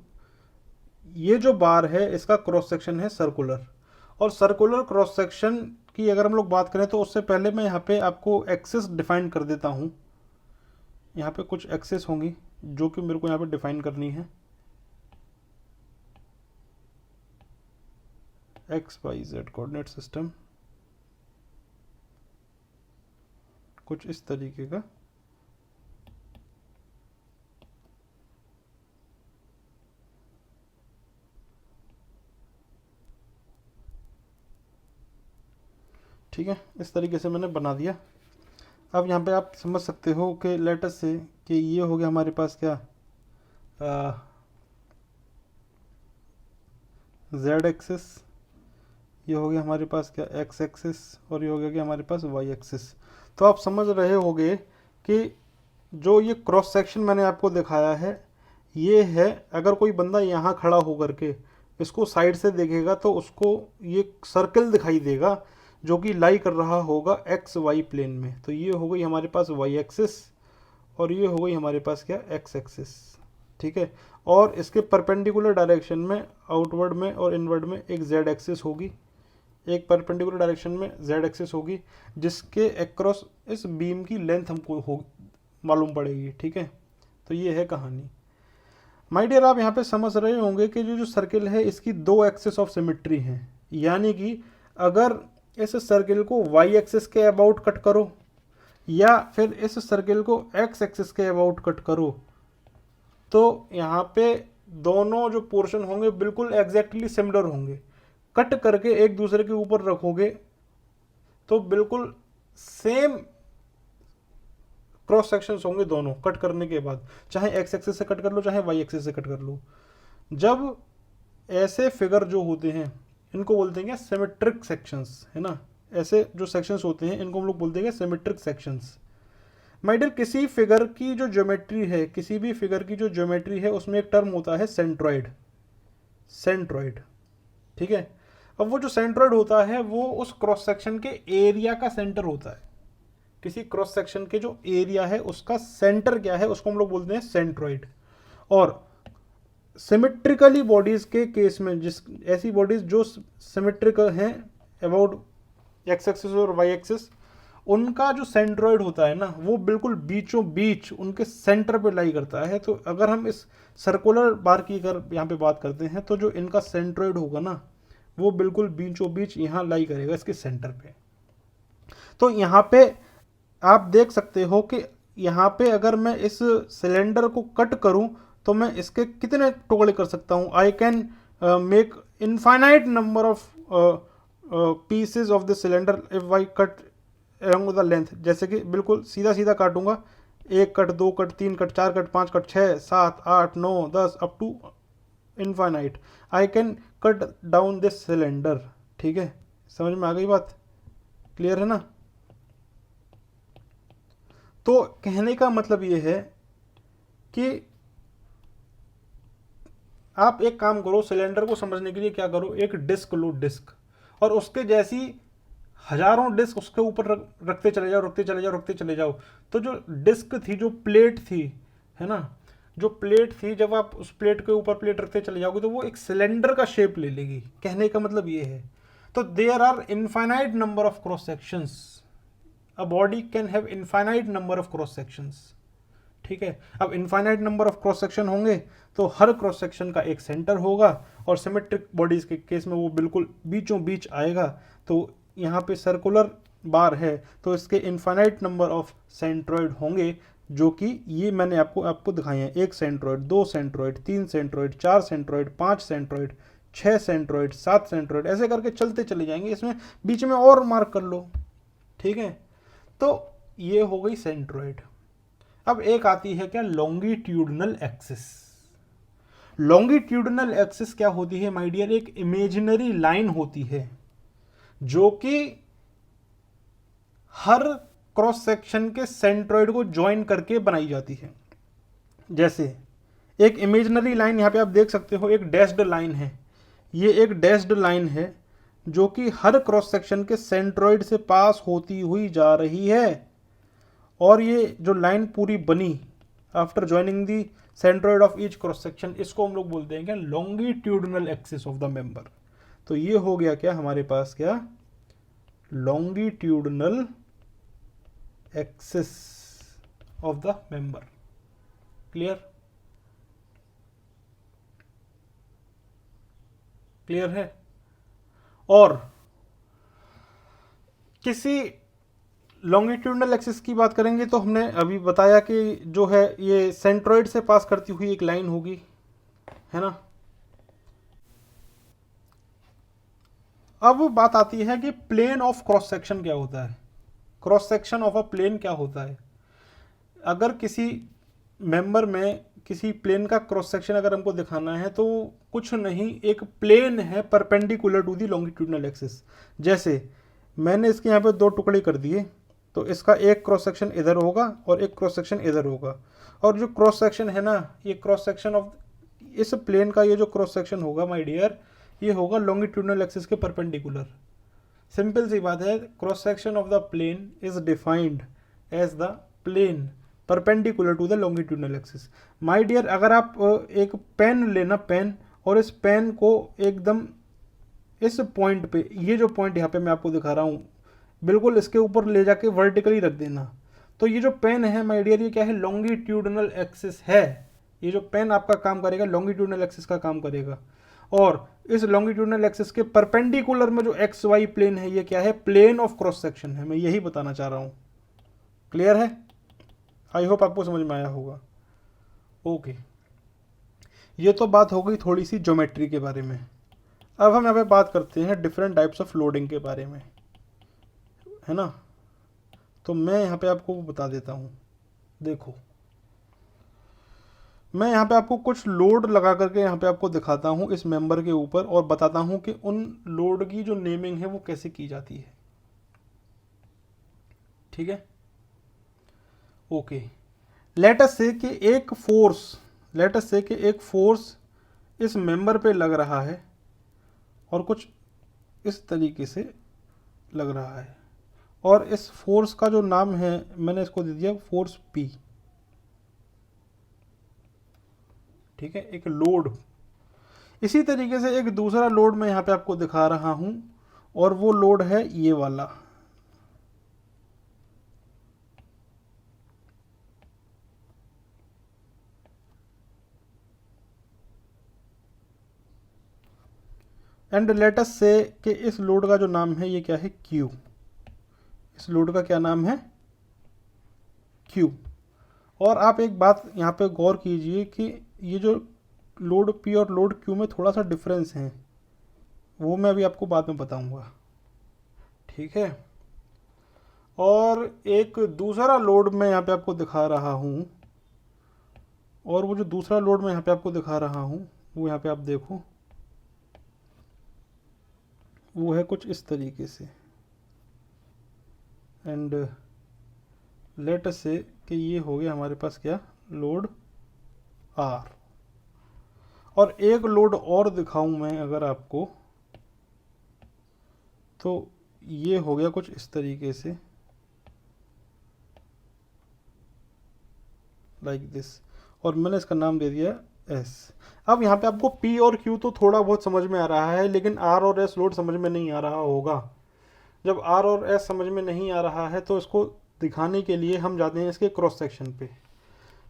ये जो बार है इसका क्रॉस सेक्शन है सर्कुलर, और सर्कुलर क्रॉस सेक्शन की अगर हम लोग बात करें तो उससे पहले मैं यहाँ पे आपको एक्सिस डिफाइन कर देता हूँ। यहाँ पे कुछ एक्सिस होंगी जो कि मेरे को यहाँ पे डिफाइन करनी है, X Y Z coordinate system, कुछ इस तरीके का। ठीक है, इस तरीके से मैंने बना दिया। अब यहाँ पे आप समझ सकते हो कि लेटस से कि ये हो गया हमारे पास क्या, जेड एक्सिस, ये हो गया हमारे पास क्या, एक्स एक्सिस, और ये हो गया हमारे पास वाई एक्सिस। तो आप समझ रहे होंगे कि जो ये क्रॉस सेक्शन मैंने आपको दिखाया है ये है, अगर कोई बंदा यहाँ खड़ा होकर के इसको साइड से देखेगा तो उसको ये सर्कल दिखाई देगा जो कि लाई कर रहा होगा एक्स वाई प्लेन में। तो ये हो गई हमारे पास वाई एक्सिस, और ये हो गई हमारे पास क्या, एक्स एक्सिस। ठीक है, और इसके परपेंडिकुलर डायरेक्शन में, आउटवर्ड में और इनवर्ड में एक जेड एक्सिस होगी, एक परपेंडिकुलर डायरेक्शन में जेड एक्सिस होगी, जिसके अक्रॉस इस बीम की लेंथ हमको हो मालूम पड़ेगी। ठीक है, तो ये है कहानी। माय डियर, आप यहाँ पे समझ रहे होंगे कि जो सर्किल है इसकी दो एक्सिस ऑफ सिमेट्री हैं, यानी कि अगर इस सर्किल को वाई एक्सिस के अबाउट कट करो या फिर इस सर्किल को एक्स एक्सिस के अबाउट कट करो, तो यहाँ पे दोनों जो पोर्शन होंगे बिल्कुल एग्जैक्टली सिमिलर होंगे। कट करके एक दूसरे के ऊपर रखोगे तो बिल्कुल सेम क्रॉस सेक्शंस होंगे दोनों कट करने के बाद, चाहे एक्स एक्सिस से कट कर लो चाहे वाई एक्सिस से कट कर लो। जब ऐसे फिगर जो होते हैं इनको बोलते हैं सिमेट्रिक सेक्शंस, है ना, ऐसे जो सेक्शंस होते हैं इनको हम लोग बोलते हैं सिमेट्रिक सेक्शंस। माय डियर, किसी फिगर की जो ज्योमेट्री है, किसी भी फिगर की जो ज्योमेट्री है उसमें एक टर्म होता है सेंट्रॉइड। सेंट्रॉइड, ठीक है। अब वो जो सेंट्रॉइड होता है वो उस क्रॉस सेक्शन के एरिया का सेंटर होता है। किसी क्रॉस सेक्शन के जो एरिया है उसका सेंटर क्या है उसको हम लोग बोलते हैं सेंट्रॉइड। और सिमेट्रिकली बॉडीज के केस में, जिस ऐसी बॉडीज जो सिमेट्रिकल हैं अबाउट एक्स एक्सिस और वाई एक्सिस, उनका जो सेंट्रॉइड होता है ना वो बिल्कुल बीचों बीच उनके सेंटर पे लाई करता है। तो अगर हम इस सर्कुलर बार की अगर यहाँ पे बात करते हैं तो जो इनका सेंट्रॉइड होगा ना वो बिल्कुल बीचों बीच यहाँ लाई करेगा इसके सेंटर पे। तो यहाँ पे आप देख सकते हो कि यहाँ पे अगर मैं इस सिलेंडर को कट करूँ तो मैं इसके कितने टुकड़े कर सकता हूँ। I can make infinite number of pieces of the cylinder if I cut along the length. जैसे कि बिल्कुल सीधा सीधा काटूंगा, 1 कट 2 कट 3 कट 4 कट 5 कट 6 7 8 9 10 up to infinite I can cut down this cylinder. ठीक है, समझ में आ गई बात, क्लियर है ना। तो कहने का मतलब ये है कि आप एक काम करो, सिलेंडर को समझने के लिए क्या करो, एक डिस्क लो, डिस्क, और उसके जैसी हजारों डिस्क उसके ऊपर रखते चले जाओ रखते चले जाओ रखते चले जाओ। तो जो डिस्क थी, जो प्लेट थी, है ना, जो प्लेट थी, जब आप उस प्लेट के ऊपर प्लेट रखते चले जाओगे तो वो एक सिलेंडर का शेप ले लेगी। कहने का मतलब ये है। तो there are infinite number of cross sections a body can have infinite number of cross sections, ठीक है। अब infinite number of cross section होंगे तो हर क्रॉस सेक्शन का एक सेंटर होगा, और सिमेट्रिक बॉडीज के केस में वो बिल्कुल बीचों बीच आएगा। तो यहाँ पे सर्कुलर बार है तो इसके इनफाइनाइट नंबर ऑफ सेंट्रॉइड होंगे, जो कि ये मैंने आपको दिखाए हैं। 1 centroid, 2 centroid, 3 centroid, 4 centroid, 5 centroid, 6 centroid, 7 centroid, ऐसे करके चलते चले जाएंगे। इसमें बीच में और मार्क कर लो, ठीक है। तो ये हो गई सेंट्रॉइड। अब एक आती है क्या, लॉन्गिट्यूडनल एक्सिस। लॉन्गिट्यूडनल एक्सिस क्या होती है माय डियर, एक इमेजिनरी लाइन होती है जो कि हर क्रॉस सेक्शन के सेंट्रॉइड को ज्वाइन करके बनाई जाती है। जैसे एक इमेजिनरी लाइन यहाँ पे आप देख सकते हो, एक डैश्ड लाइन है, ये एक डैश्ड लाइन है जो कि हर क्रॉस सेक्शन के सेंट्रॉइड से पास होती हुई जा रही है। और ये जो लाइन पूरी बनी after joining the centroid of each cross section, इसको हम लोग बोलते हैं क्या, longitudinal axis of the member. तो ये हो गया क्या हमारे पास, क्या, longitudinal axis of the member. Clear, clear है। और किसी लॉन्गिट्यूडनल एक्सिस की बात करेंगे तो हमने अभी बताया कि जो है ये सेंट्रॉइड से पास करती हुई एक लाइन होगी, है ना। अब बात आती है कि प्लेन ऑफ क्रॉस सेक्शन क्या होता है। Cross section of a plane क्या होता है। अगर किसी मेंबर में किसी प्लेन का क्रॉस सेक्शन अगर हमको दिखाना है तो कुछ नहीं, एक प्लेन है perpendicular to the longitudinal axis. जैसे मैंने इसके यहाँ पे 2 टुकड़े कर दिए, तो इसका एक क्रॉस सेक्शन इधर होगा और एक क्रॉस सेक्शन इधर होगा। और जो क्रॉस सेक्शन है ना, ये क्रॉस सेक्शन ऑफ इस प्लेन का ये जो क्रॉस सेक्शन होगा माय डियर, ये होगा लॉन्गिट्यूडनल एक्सिस के परपेंडिकुलर। सिंपल सी बात है, cross section of the plane is defined as the plane perpendicular to the longitudinal axis. My dear, अगर आप एक पेन लेना, पेन, और इस पेन को एकदम इस पॉइंट पे, ये जो पॉइंट यहाँ पे मैं आपको दिखा रहा हूँ, बिल्कुल इसके ऊपर ले जाके वर्टिकली रख देना, तो ये जो पेन है माय डियर, ये क्या है, लॉन्गिट्यूडनल एक्सिस है। ये जो पेन आपका काम करेगा लॉन्गिट्यूडनल एक्सिस का काम करेगा। और इस लॉन्गिट्यूडनल एक्सिस के परपेंडिकुलर में जो एक्स वाई प्लेन है, ये क्या है, प्लेन ऑफ क्रॉस सेक्शन है। मैं यही बताना चाह रहा हूँ। क्लियर है, आई होप आपको समझ में आया होगा। ओके, ये तो बात हो गई थोड़ी सी ज्योमेट्री के बारे में। अब हम यहाँ पे बात करते हैं डिफरेंट टाइप्स ऑफ लोडिंग के बारे में, है ना। तो मैं यहाँ पे आपको बता देता हूँ। देखो, मैं यहाँ पे आपको कुछ लोड लगा करके यहाँ पे आपको दिखाता हूँ इस मेंबर के ऊपर, और बताता हूँ कि उन लोड की जो नेमिंग है वो कैसे की जाती है। ठीक है, ओके। लेट अस से कि एक फोर्स इस मेंबर पे लग रहा है और कुछ इस तरीके से लग रहा है, और इस फोर्स का जो नाम है मैंने इसको दे दिया फोर्स P। ठीक है, एक लोड। इसी तरीके से एक दूसरा लोड मैं यहाँ पे आपको दिखा रहा हूं, और वो लोड है ये वाला। एंड लेट अस से कि इस लोड का जो नाम है ये क्या है, Q। इस लोड का क्या नाम है, Q। और आप एक बात यहाँ पे गौर कीजिए कि ये जो लोड P और लोड Q में थोड़ा सा डिफरेंस है, वो मैं अभी आपको बाद में बताऊंगा। ठीक है, और एक दूसरा लोड मैं यहाँ पे आपको दिखा रहा हूँ, और वो जो दूसरा लोड मैं यहाँ पे आपको दिखा रहा हूँ वो यहाँ पे आप देखो, वो है कुछ इस तरीके से। एंड लेट अस से कि ये हो गया हमारे पास क्या, लोड R। और एक लोड और दिखाऊं मैं अगर आपको, तो ये हो गया कुछ इस तरीके से, लाइक दिस, और मैंने इसका नाम दे दिया S। अब यहाँ पे आपको P और Q तो थोड़ा बहुत समझ में आ रहा है, लेकिन R और S लोड समझ में नहीं आ रहा होगा। जब आर और एस समझ में नहीं आ रहा है तो इसको दिखाने के लिए हम जाते हैं इसके क्रॉस सेक्शन पे।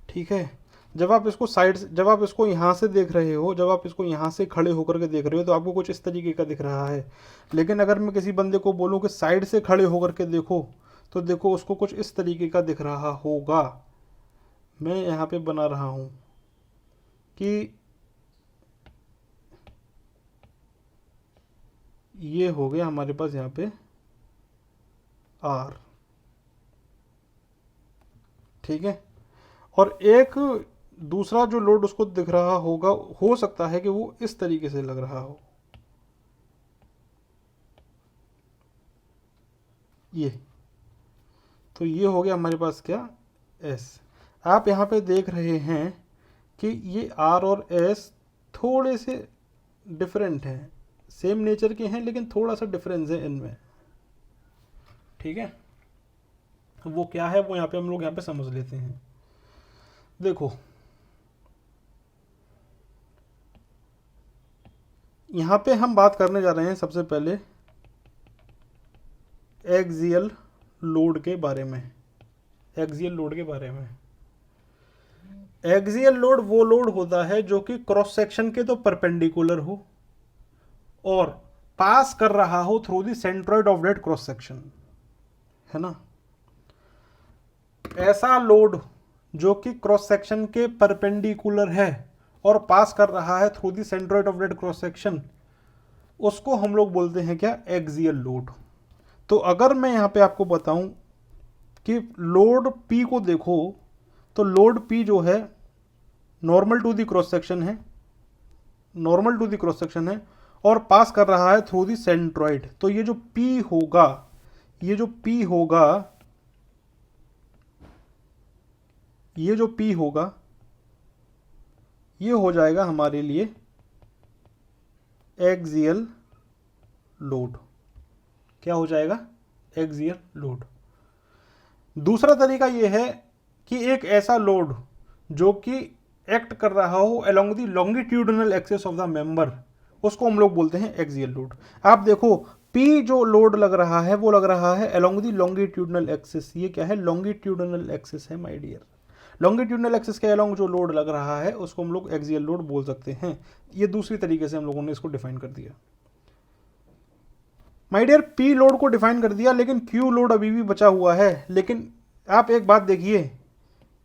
ठीक है, जब आप इसको साइड, जब आप इसको यहाँ से देख रहे हो, जब आप इसको यहाँ से खड़े होकर के देख रहे हो तो आपको कुछ इस तरीके का दिख रहा है। लेकिन अगर मैं किसी बंदे को बोलूँ कि साइड से खड़े होकर के देखो, तो देखो उसको कुछ इस तरीके का दिख रहा होगा। मैं यहाँ पे बना रहा हूँ कि ये हो गया हमारे पास यहाँ पे आर। ठीक है, और एक दूसरा जो लोड उसको दिख रहा होगा, हो सकता है कि वो इस तरीके से लग रहा हो, ये। तो ये हो गया हमारे पास क्या, एस। आप यहाँ पे देख रहे हैं कि ये आर और एस थोड़े से डिफरेंट हैं, सेम नेचर के हैं लेकिन थोड़ा सा डिफरेंस है इनमें। ठीक है, वो क्या है वो यहाँ पे हम लोग यहाँ पे समझ लेते हैं। देखो यहाँ पे हम बात करने जा रहे हैं सबसे पहले एक्सियल लोड के बारे में। एक्सियल लोड के बारे में, एक्सियल लोड वो लोड होता है जो कि क्रॉस सेक्शन के तो परपेंडिकुलर हो और पास कर रहा हो through the centroid of that cross section, है ना। ऐसा लोड जो कि क्रॉस सेक्शन के परपेंडिकुलर है और पास कर रहा है through the centroid of that cross section, उसको हम लोग बोलते हैं क्या, एक्सियल लोड। तो अगर मैं यहाँ पे आपको बताऊं कि लोड P को देखो, तो लोड P जो है normal to the cross section है, normal to the cross section है और पास कर रहा है थ्रू द सेंट्रोइड। तो ये जो P होगा, ये जो P होगा, ये जो P होगा, ये हो जाएगा हमारे लिए एक्सियल लोड। क्या हो जाएगा, एक्सियल लोड। दूसरा तरीका यह है कि एक ऐसा लोड जो कि एक्ट कर रहा हो along the longitudinal axis of the member, उसको हम लोग बोलते हैं एक्सियल लोड। आप देखो P जो लोड लग रहा है वो लग रहा है अलोंग द लॉन्गिट्यूडनल एक्सिस। ये क्या है, लॉन्गिट्यूडनल एक्सिस है माय डियर। लॉन्गिट्यूडनल एक्सिस के अलोंग जो लोड लग रहा है उसको हम लोग एक्सियल लोड बोल सकते हैं। ये दूसरी तरीके से हम लोगों ने इसको डिफाइन कर दिया माय डियर। P लोड को डिफाइन कर दिया, लेकिन Q लोड अभी भी बचा हुआ है। लेकिन आप एक बात देखिए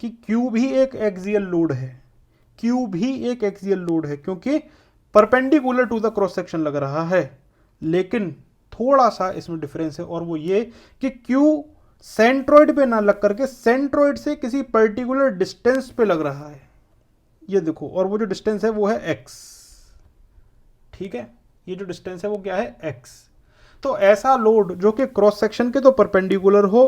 कि Q भी एक एक्सियल लोड है, Q भी एक एक्सियल लोड है क्योंकि perpendicular to the cross section लग रहा है। लेकिन थोड़ा सा इसमें डिफरेंस है और वो ये कि Q सेंट्रोइड पे ना लग करके सेंट्रोइड से किसी पर्टिकुलर डिस्टेंस पे लग रहा है, ये देखो। और वो जो डिस्टेंस है वो है x। ठीक है, ये जो डिस्टेंस है वो क्या है, x। तो ऐसा लोड जो कि क्रॉस सेक्शन के तो परपेंडिकुलर हो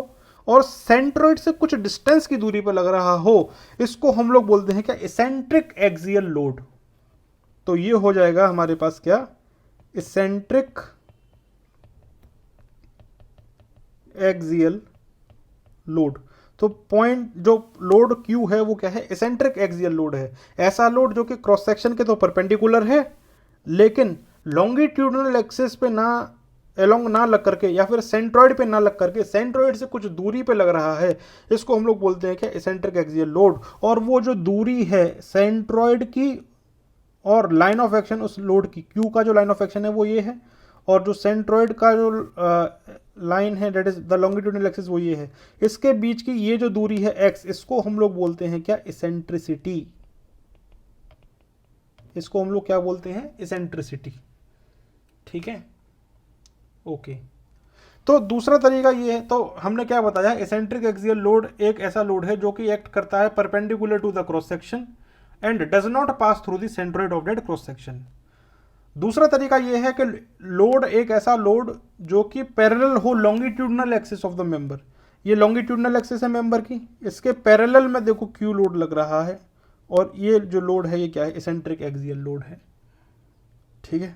और सेंट्रोइड से कुछ डिस्टेंस की दूरी पर लग रहा हो, इसको हम लोग बोलते हैं क्या, इसेंट्रिक एक्सियल लोड। तो ये हो जाएगा हमारे पास क्या, इसेंट्रिक एक्सियल लोड। तो पॉइंट जो लोड Q है वो क्या है, इसेंट्रिक एक्सियल लोड है। ऐसा लोड जो कि क्रॉस सेक्शन के तो परपेंडिकुलर है लेकिन लॉन्गिट्यूडनल एक्सिस पे ना एलोंग ना लग करके या फिर सेंट्रोइड पे ना लग करके सेंट्रोइड से कुछ दूरी पे लग रहा है, इसको हम लोग बोलते हैं क्या, इसेंट्रिक एक्सियल लोड। और वो जो दूरी है सेंट्रोइड की और लाइन ऑफ एक्शन उस लोड की, Q का जो लाइन ऑफ एक्शन है वो ये है और जो सेंट्रोइड का जो लाइन है that is the longitudinal axis वो ये है। इसके बीच की ये जो दूरी है x, इसको हम लोग बोलते हैं क्या, इसेंट्रिसिटी। इसको हम लोग क्या बोलते हैं, इसेंट्रिसिटी। ठीक है, ओके। तो दूसरा तरीका ये है, तो हमने क्या बताया, इसेंट्रिक एक्सियल लोड एक ऐसा लोड है जो कि एक्ट करता है perpendicular to the cross section and does not pass through the centroid of that cross section. दूसरा तरीका यह है कि लोड एक ऐसा लोड जो कि पैरेलल हो longitudinal axis of the member. ये लॉन्गिट्यूडनल एक्सिस है मेंबर की, इसके पैरेलल में देखो Q लोड लग रहा है और ये जो लोड है ये क्या है, इसेंट्रिक एक्सियल लोड है। ठीक है,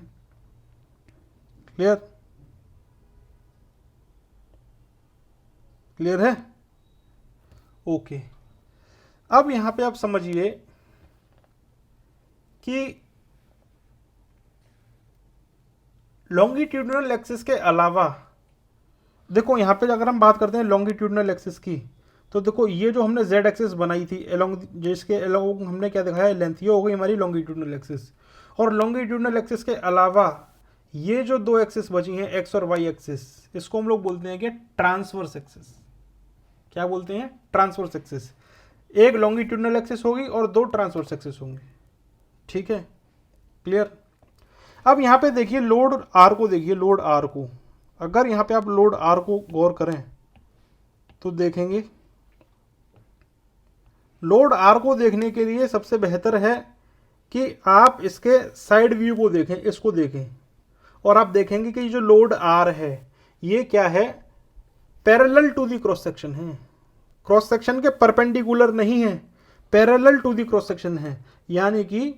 क्लियर, क्लियर है, ओके। अब यहां पे आप समझिए कि लॉन्गिट्यूडनल एक्सिस के अलावा देखो यहाँ पे अगर हम बात करते हैं लॉन्गिट्यूडनल एक्सिस की, तो देखो ये जो हमने जेड एक्सिस बनाई थी एलोंग, जिसके एलोंग हमने क्या दिखाया लेंथ, ये हो गई हमारी लॉन्गिट्यूडनल एक्सिस। और लॉन्गिट्यूडनल एक्सिस के अलावा ये जो दो एक्सिस बची हैं एक्स और वाई एक्सिस, इसको हम लोग बोलते हैं कि ट्रांसवर्स एक्सिस। क्या बोलते हैं? Transverse axis. एक लॉन्गिट्यूडनल एक्सिस होगी और दो ट्रांसवर्स एक्सिस होंगे। ठीक है, क्लियर। अब यहाँ पे देखिए लोड आर को, देखिए लोड आर को, अगर यहाँ पे आप लोड आर को गौर करें तो देखेंगे लोड आर को देखने के लिए सबसे बेहतर है कि आप इसके साइड व्यू को देखें, इसको देखें, और आप देखेंगे कि जो लोड आर है ये क्या है, parallel to the cross section है, क्रॉस सेक्शन के परपेंडिकुलर नहीं है, parallel to the cross section है। यानी कि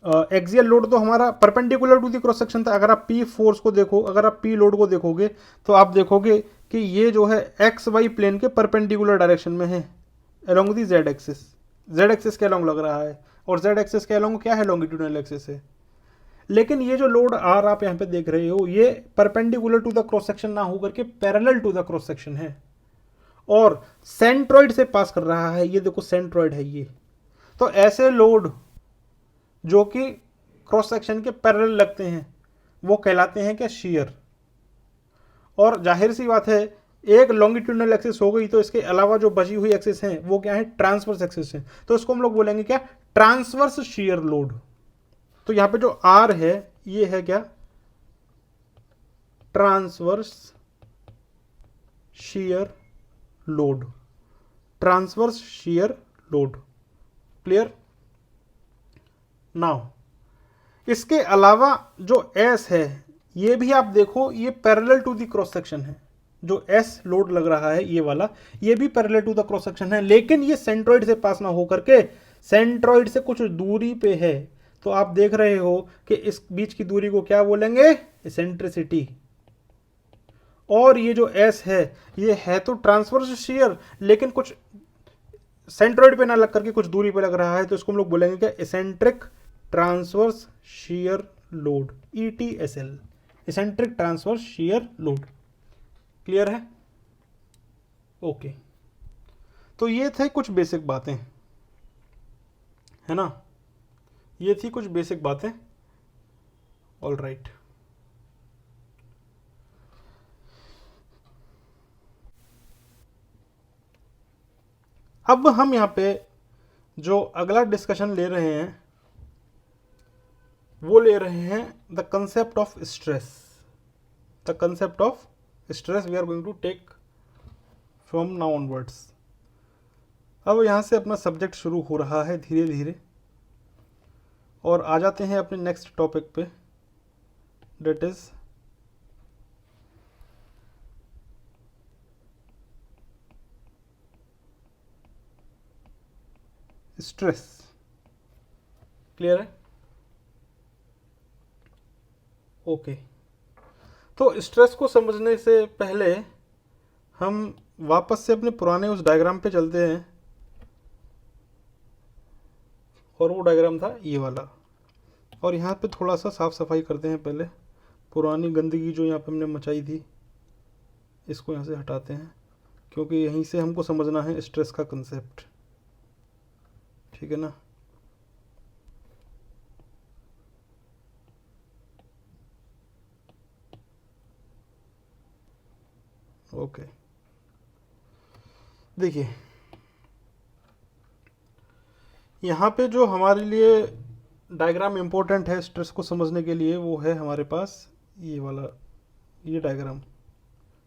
एक्सियल लोड तो हमारा perpendicular to the cross section था। अगर आप पी फोर्स को देखो, अगर आप पी लोड को देखोगे तो आप देखोगे कि ये जो है एक्स वाई प्लेन के परपेंडिकुलर डायरेक्शन में है along the Z axis, Z axis के अलोंग लग रहा है, और जेड एक्सिस के अलोंग क्या है, लॉन्गिट्यूडनल एक्सिस है। लेकिन ये जो लोड आर आप यहाँ पे देख रहे हो ये perpendicular to the cross section ना होकर के parallel to the cross section है, और सेंट्रॉइड से पास कर रहा है। ये देखो सेंट्रॉइड है ये। तो ऐसे लोड जो कि क्रॉस सेक्शन के पैरेलल लगते हैं वो कहलाते हैं क्या, शेयर। और जाहिर सी बात है एक लॉन्गिट्यूडनल एक्सिस हो गई तो इसके अलावा जो बची हुई एक्सिस हैं वो क्या है, ट्रांसवर्स एक्सिस है। तो इसको हम लोग बोलेंगे क्या, ट्रांसवर्स शेयर लोड। तो यहां पे जो आर है ये है क्या, transverse share load, transverse share load. Clear. Now इसके अलावा जो एस है ये भी आप देखो, ये parallel to the cross section है। जो एस लोड लग रहा है ये वाला, ये भी parallel to the cross section है, लेकिन ये सेंट्रॉइड से पास ना होकर के सेंट्रॉइड से कुछ दूरी पे है। तो आप देख रहे हो कि इस बीच की दूरी को क्या बोलेंगे, एसेंट्रिसिटी। और ये जो एस है ये है तो ट्रांसवर्स शेयर, लेकिन कुछ सेंट्रॉइड पे ना लग करके कुछ दूरी पे लग रहा है, तो इसको हम लोग बोलेंगे क्या, eccentric transverse share load, ETSL, eccentric transverse share load. Clear है? ओके। तो ये थे कुछ बेसिक बातें, है ना, ये थी कुछ बेसिक बातें। All right. अब हम यहाँ पे जो अगला डिस्कशन ले रहे हैं वो ले रहे हैं the concept of stress. The concept of stress we are going to take from now onwards. अब यहाँ से अपना सब्जेक्ट शुरू हो रहा है धीरे धीरे, और आ जाते हैं अपने नेक्स्ट टॉपिक पे, डेट इज स्ट्रेस। क्लियर है? ओके। तो स्ट्रेस को समझने से पहले हम वापस से अपने पुराने उस डायग्राम पे चलते हैं, और वो डायग्राम था ये वाला। और यहाँ पे थोड़ा सा साफ सफाई करते हैं पहले, पुरानी गंदगी जो यहाँ पे हमने मचाई थी इसको यहाँ से हटाते हैं, क्योंकि यहीं से हमको समझना है स्ट्रेस का कंसेप्ट। ठीक है ना। ओके, देखिए यहाँ पे जो हमारे लिए डायग्राम इम्पोर्टेंट है स्ट्रेस को समझने के लिए, वो है हमारे पास ये वाला, ये डायग्राम।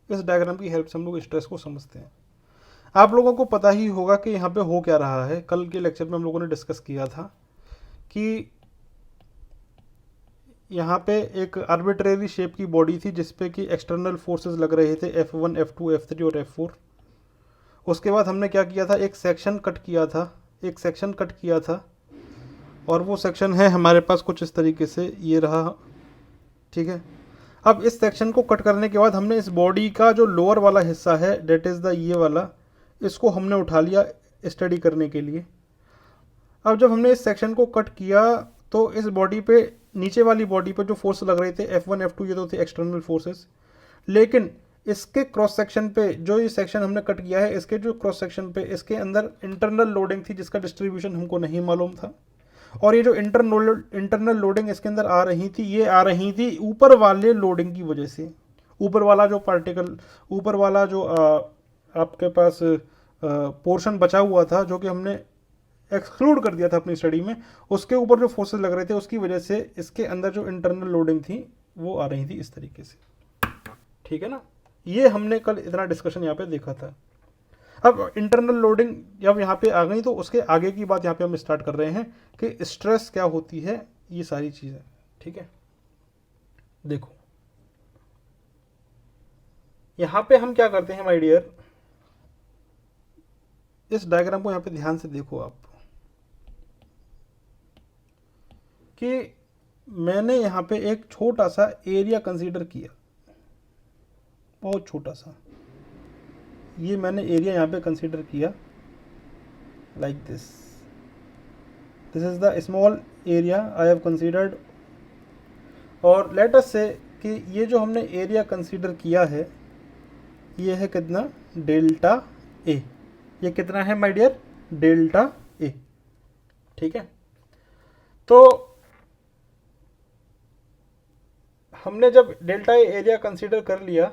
इस डायग्राम की हेल्प से हम लोग स्ट्रेस को समझते हैं। आप लोगों को पता ही होगा कि यहाँ पे हो क्या रहा है। कल के लेक्चर में हम लोगों ने डिस्कस किया था कि यहाँ पे एक आर्बिट्रेरी शेप की बॉडी थी जिसपे कि एक्सटर्नल फोर्सेस लग रहे थे, F1, F2, F3 और F4। उसके बाद हमने क्या किया था, एक सेक्शन कट किया था, और वो सेक्शन है हमारे पास कुछ इस तरीके से, ये रहा। ठीक है। अब इस सेक्शन को कट करने के बाद हमने इस बॉडी का जो लोअर वाला हिस्सा है, डेट इज़ द ये वाला, इसको हमने उठा लिया स्टडी करने के लिए। अब जब हमने इस सेक्शन को कट किया तो इस बॉडी पे, नीचे वाली बॉडी पे जो फोर्स लग रहे थे F1 F2 ये तो थे एक्सटर्नल फोर्सेस, लेकिन इसके क्रॉस सेक्शन पे जो ये सेक्शन हमने कट किया है, इसके जो क्रॉस सेक्शन पे इसके अंदर इंटरनल लोडिंग थी जिसका डिस्ट्रीब्यूशन हमको नहीं मालूम था। और ये जो इंटरनल लोडिंग इसके अंदर आ रही थी, ये आ रही थी ऊपर वाले लोडिंग की वजह से। ऊपर वाला जो पार्टिकल, ऊपर वाला जो आपके पास पोर्शन बचा हुआ था जो कि हमने एक्सक्लूड कर दिया था अपनी स्टडी में, उसके ऊपर जो फोर्सेस लग रहे थे उसकी वजह से इसके अंदर जो इंटरनल लोडिंग थी वो आ रही थी इस तरीके से। ठीक है ना, ये हमने कल इतना डिस्कशन यहाँ पे देखा था। अब इंटरनल लोडिंग जब यहाँ पे आ गई तो उसके आगे की बात यहाँ पे हम स्टार्ट कर रहे हैं कि स्ट्रेस क्या होती है, ये सारी चीज़ें। ठीक है, देखो यहाँ पे हम क्या करते हैं माय डियर, इस डायग्राम को यहाँ पे ध्यान से देखो आप, कि मैंने यहाँ पे एक छोटा सा एरिया कंसीडर किया, बहुत छोटा सा, ये मैंने एरिया यहाँ पे कंसीडर किया like this is the small area I have considered. और लेट अस से कि ये जो हमने एरिया कंसीडर किया है ये है कितना, डेल्टा ए। ये कितना है माय डियर, डेल्टा ए। ठीक है, तो हमने जब डेल्टा ए एरिया कंसीडर कर लिया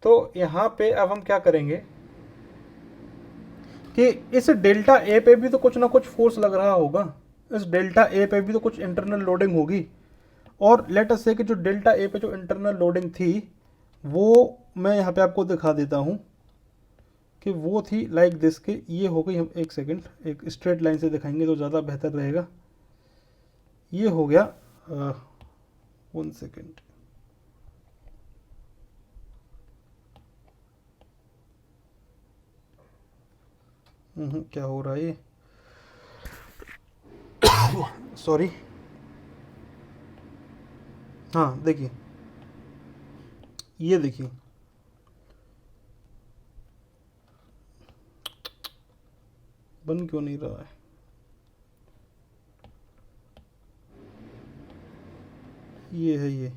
तो यहाँ पे अब हम क्या करेंगे कि इस डेल्टा ए पे भी तो कुछ ना कुछ फोर्स लग रहा होगा, इस डेल्टा ए पे भी तो कुछ इंटरनल लोडिंग होगी। और लेट अस से कि जो डेल्टा ए पे जो इंटरनल लोडिंग थी वो मैं यहाँ पे आपको दिखा देता हूँ कि वो थी लाइक दिस के, ये हो गई, हम एक सेकंड एक स्ट्रेट लाइन से दिखाएंगे तो ज़्यादा बेहतर रहेगा। ये हो गया 1 सेकंड, क्या हो रहा है ये, सॉरी। हाँ देखिए, ये देखिए, बन क्यों नहीं रहा है, ये है ये,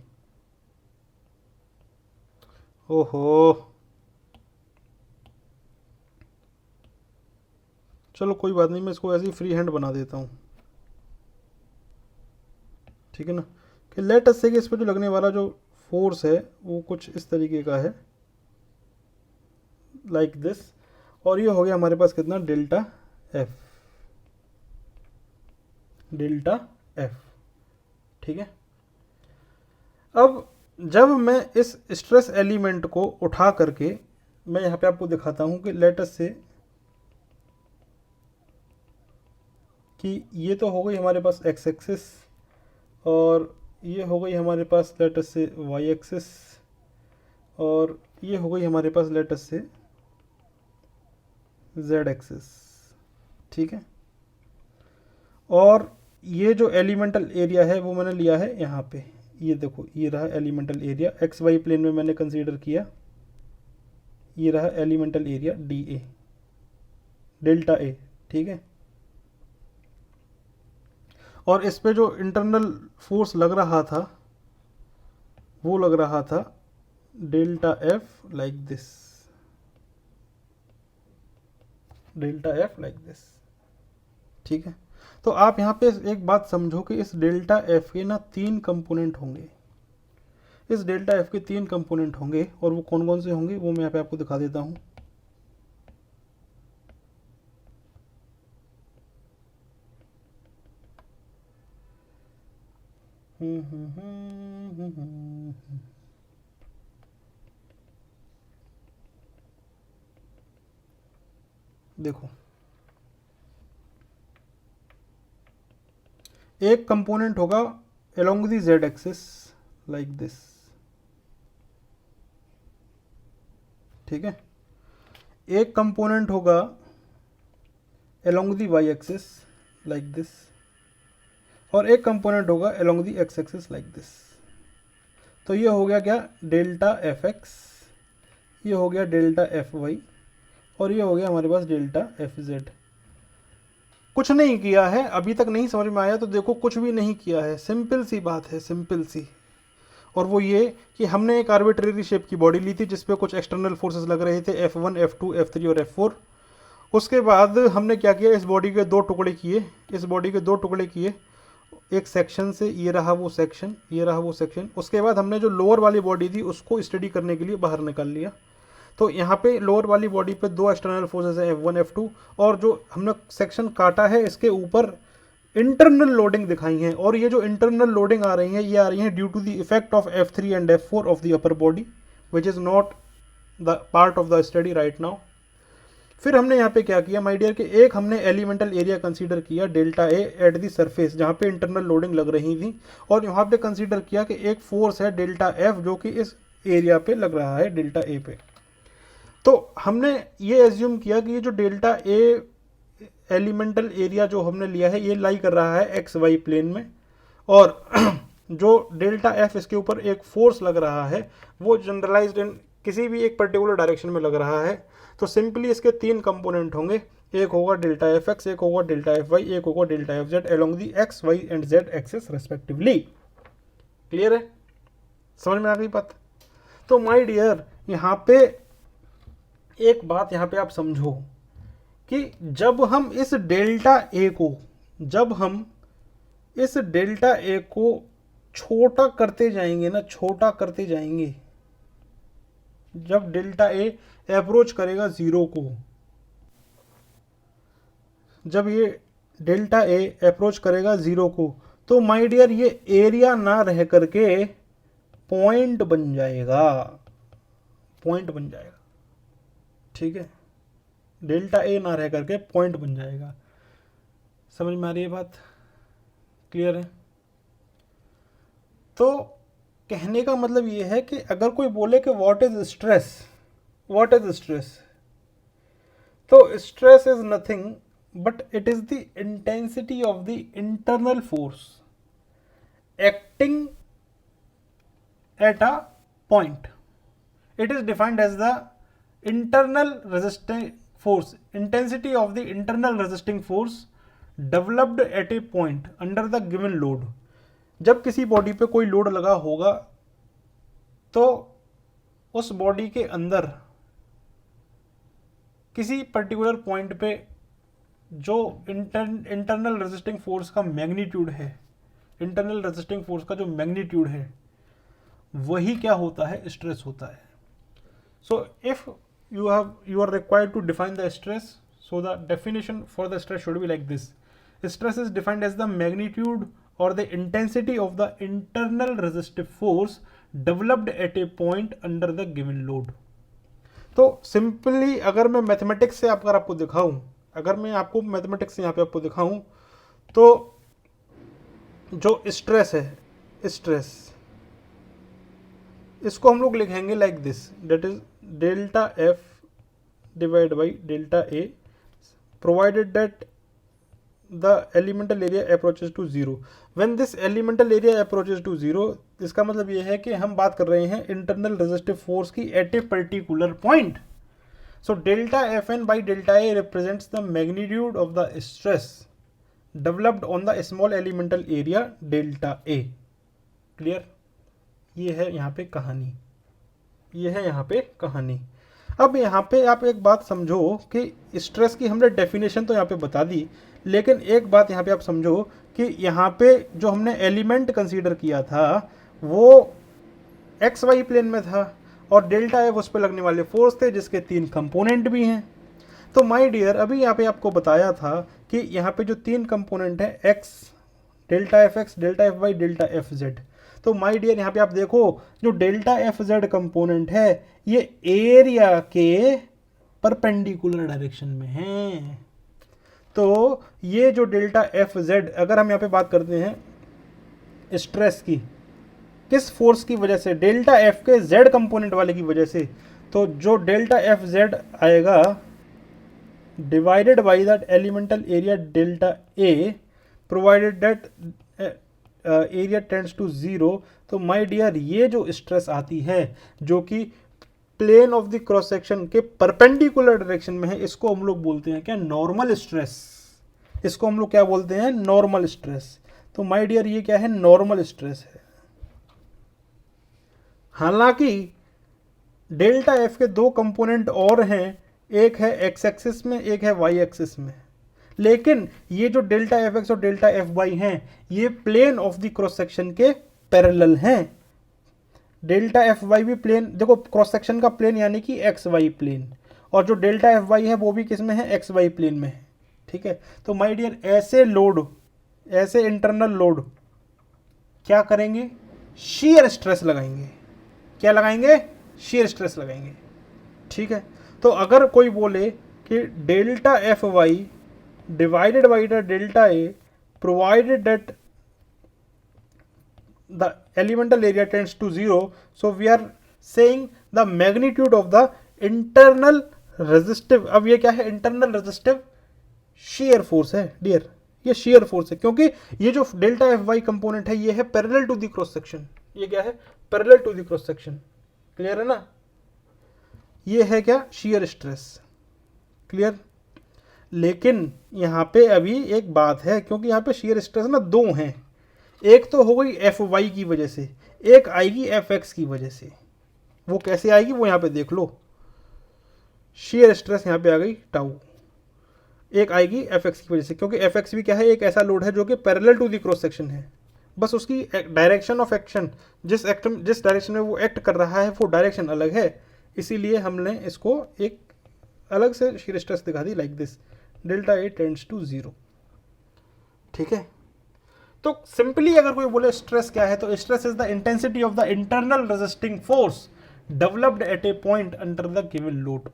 ओहो, चलो कोई बात नहीं, मैं इसको ऐसे ही फ्री हैंड बना देता हूँ। ठीक है ना, कि लेट अस से कि इस पर जो लगने वाला जो फोर्स है वो कुछ इस तरीके का है लाइक दिस, और ये हो गया हमारे पास कितना, डेल्टा एफ, डेल्टा एफ। ठीक है, अब जब मैं इस स्ट्रेस एलिमेंट को उठा करके मैं यहाँ पे आपको दिखाता हूँ कि लेट अस से कि ये तो हो गई हमारे पास एक्स एक्सिस और ये हो गई हमारे पास लेट अस से वाई एक्सिस और ये हो गई हमारे पास लेट अस से जेड एक्सिस। ठीक है, और ये जो एलिमेंटल एरिया है वो मैंने लिया है यहाँ पे, ये देखो ये रहा elemental area, X Y plane में मैंने कंसीडर किया, ये रहा elemental area D A, delta A. ठीक है, और इस पे जो इंटरनल फोर्स लग रहा था वो लग रहा था delta F like this, delta F like this. ठीक है, तो आप यहाँ पे एक बात समझो कि इस डेल्टा एफ के ना 3 कंपोनेंट होंगे, इस डेल्टा एफ के 3 कंपोनेंट होंगे, और वो कौन कौन से होंगे वो मैं यहाँ पे आपको दिखा देता हूँ। देखो, एक कंपोनेंट होगा along the z axis like this. ठीक है, एक कंपोनेंट होगा along the y axis like this, और एक कंपोनेंट होगा along the x axis like this. तो ये हो गया क्या, डेल्टा एफ एक्स, ये हो गया डेल्टा एफ वाई, और ये हो गया हमारे पास डेल्टा एफ जेड। कुछ नहीं किया है, अभी तक नहीं समझ में आया तो देखो कुछ भी नहीं किया है, सिंपल सी बात है, सिंपल सी। और वो ये कि हमने एक आर्बिट्रेरी शेप की बॉडी ली थी जिसपे कुछ एक्सटर्नल फोर्सेस लग रहे थे F1, F2, F3 और F4। उसके बाद हमने क्या किया, इस बॉडी के दो टुकड़े किए, इस बॉडी के दो टुकड़े किए एक सेक्शन से, ये रहा वो सेक्शन, ये रहा वो सेक्शन। उसके बाद हमने जो लोअर वाली बॉडी थी उसको स्टडी करने के लिए बाहर निकाल लिया। तो यहाँ पे लोअर वाली बॉडी पे दो एक्सटर्नल फोर्सेस हैं F1, F2, और जो हमने सेक्शन काटा है इसके ऊपर इंटरनल लोडिंग दिखाई है। और ये जो इंटरनल लोडिंग आ रही है ये आ रही है due to the effect of F3 and F4 of the upper body which is not the part of the study right now. फिर हमने यहाँ पे क्या किया माय डियर, कि एक हमने एलिमेंटल एरिया कंसीडर किया delta A at the surface जहाँ पे इंटरनल लोडिंग लग रही थी, और यहाँ पे कंसीडर किया कि एक फोर्स है डेल्टा एफ जो कि इस एरिया पे लग रहा है डेल्टा ए पे। तो हमने ये एज्यूम किया कि ये जो डेल्टा ए एलिमेंटल एरिया जो हमने लिया है ये लाई कर रहा है एक्स वाई प्लेन में, और जो डेल्टा एफ इसके ऊपर एक फोर्स लग रहा है वो जनरलाइज्ड इन किसी भी एक पर्टिकुलर डायरेक्शन में लग रहा है। तो सिंपली इसके तीन कंपोनेंट होंगे, एक होगा डेल्टा एफ एक्स, एक होगा डेल्टा एफ वाई, एक होगा delta F Z along the X Y and Z axis respectively. Clear है, समझ में आ गई बात? तो माय डियर यहाँ पे एक बात यहाँ पे आप समझो कि जब हम इस डेल्टा ए को छोटा करते जाएंगे ना, छोटा करते जाएंगे, जब डेल्टा ए अप्रोच करेगा जीरो को, जब ये डेल्टा ए अप्रोच करेगा जीरो को, तो माय डियर ये एरिया ना रह करके पॉइंट बन जाएगा, पॉइंट बन जाएगा। ठीक है, डेल्टा ए ना रह करके पॉइंट बन जाएगा। समझ में आ रही है बात? क्लियर है? तो कहने का मतलब ये है कि अगर कोई बोले कि what is stress, what is stress, तो stress is nothing but it is the intensity of the internal force acting at a point. It is defined as the internal resisting force, intensity of the internal resisting force developed at a point under the given load। जब किसी body पे कोई load लगा होगा तो उस body के अंदर किसी पर्टिकुलर पॉइंट पे जो इंटरनल रेजिस्टिंग फोर्स का मैग्नीट्यूड है, इंटरनल रेजिस्टिंग फोर्स का जो मैग्नीट्यूड है वही क्या होता है, स्ट्रेस होता है। So if you are required to define the stress, so the definition for the stress should be like this: stress is defined as the magnitude or the intensity of the internal resistive force developed at a point under the given load। तो simply अगर मैं mathematics से अगर आपको दिखाऊं, अगर मैं आपको मैथमेटिक्स से यहाँ पे आपको दिखाऊं, तो जो स्ट्रेस है, स्ट्रेस इसको हम लोग लिखेंगे like this, that is delta F divide by delta A provided that the elemental area approaches to zero. When this elemental area approaches to zero, इसका मतलब ये है कि हम बात कर रहे हैं इंटरनल रेजिस्टिव फोर्स की at a particular point. So delta F N by delta A represents the magnitude of the stress developed on the small elemental area delta A. Clear? ये है यहाँ पे कहानी, ये है यहाँ पे कहानी। अब यहाँ पे आप एक बात समझो कि स्ट्रेस की हमने डेफिनेशन तो यहाँ पे बता दी, लेकिन एक बात यहाँ पे आप समझो कि यहाँ पे जो हमने एलिमेंट कंसीडर किया था वो एक्स वाई प्लेन में था, और डेल्टा एफ उस पर लगने वाले फोर्स थे जिसके तीन कंपोनेंट भी हैं। तो माय डियर अभी यहाँ पे आपको बताया था कि यहाँ पे जो तीन कंपोनेंट है X, delta F X, delta F Y, delta F Z. तो माय डियर यहाँ पे आप देखो जो डेल्टा एफ जेड कंपोनेंट है ये एरिया के परपेंडिकुलर डायरेक्शन में है। तो ये जो डेल्टा एफ जेड, अगर हम यहाँ पे बात करते हैं स्ट्रेस की, किस फोर्स की वजह से, डेल्टा एफ के जेड कंपोनेंट वाले की वजह से, तो जो डेल्टा एफ जेड आएगा divided by that elemental area delta A provided that area tends to zero. तो माय डियर ये जो स्ट्रेस आती है जो कि plane of the cross section के परपेंडिकुलर डायरेक्शन में है, इसको हम लोग बोलते हैं क्या, नॉर्मल स्ट्रेस। इसको हम लोग क्या बोलते हैं, नॉर्मल स्ट्रेस। तो माय डियर ये क्या है, नॉर्मल स्ट्रेस है। हालांकि डेल्टा एफ के दो कंपोनेंट और हैं, एक है एक्स एक्सिस में, एक है वाई एक्सिस में, लेकिन ये जो डेल्टा एफ एक्स और डेल्टा एफ वाई हैं ये plane of the cross section के पैरेलल हैं। डेल्टा एफ वाई भी प्लेन, देखो क्रॉस सेक्शन का प्लेन यानी कि एक्स वाई प्लेन, और जो डेल्टा एफ वाई है वो भी किस में है, एक्स वाई प्लेन में है। ठीक है, तो माय डियर ऐसे लोड, ऐसे इंटरनल लोड क्या करेंगे, शीयर स्ट्रेस लगाएंगे। क्या लगाएंगे, शीयर स्ट्रेस लगाएंगे। ठीक है, तो अगर कोई बोले कि delta F Y divided by the delta A provided that the elemental area tends to 0, so we are saying the magnitude of the internal resistive, अब ये क्या है, internal resistive shear force है डियर, ये shear force है, क्योंकि ये जो डेल्टा एफ वाई कंपोनेंट है ये है parallel to the cross section, ये क्या है, parallel to the cross section. Clear है ना, ये है क्या, shear स्ट्रेस। क्लियर, लेकिन यहाँ पे अभी एक बात है, क्योंकि यहाँ पे shear स्ट्रेस ना दो हैं, एक तो हो गई एफ वाई की वजह से, एक आएगी एफ एक्स की वजह से। वो कैसे आएगी वो यहाँ पे देख लो, शेयर स्ट्रेस यहाँ पे आ गई टाउ, एक आएगी एफ एक्स की वजह से, क्योंकि एफ एक्स भी क्या है, एक ऐसा लोड है जो कि parallel to the cross section है, बस उसकी डायरेक्शन ऑफ एक्शन, जिस डायरेक्शन में वो एक्ट कर रहा है वो डायरेक्शन अलग है, इसीलिए हमने इसको एक अलग से शेयर स्ट्रेस दिखा दी, like this, delta A tends to 0। ठीक है, तो सिंपली अगर कोई बोले स्ट्रेस क्या है, तो stress is the intensity of the internal resisting force developed eight A point under the given load.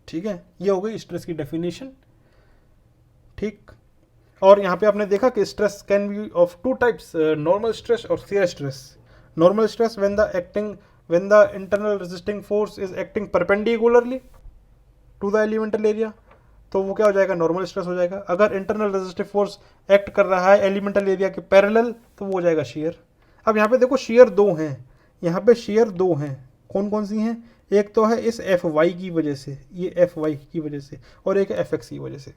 ठीक है, ये हो गई स्ट्रेस की डेफिनेशन। ठीक, और यहां पे आपने देखा कि stress can be of two types, normal stress और shear stress. Normal stress when the internal resisting force is acting perpendicularly to the elemental area, तो वो क्या हो जाएगा, नॉर्मल स्ट्रेस हो जाएगा। अगर इंटरनल रेजिस्टिव फोर्स एक्ट कर रहा है एलिमेंटल एरिया के पैरेलल, तो वो हो जाएगा शेयर। अब यहाँ पे देखो शेयर दो हैं, यहाँ पे शेयर दो हैं, कौन कौन सी हैं, एक तो है इस एफ वाई की वजह से, ये एफ वाई की वजह से, और एक एफ एक्स की वजह से।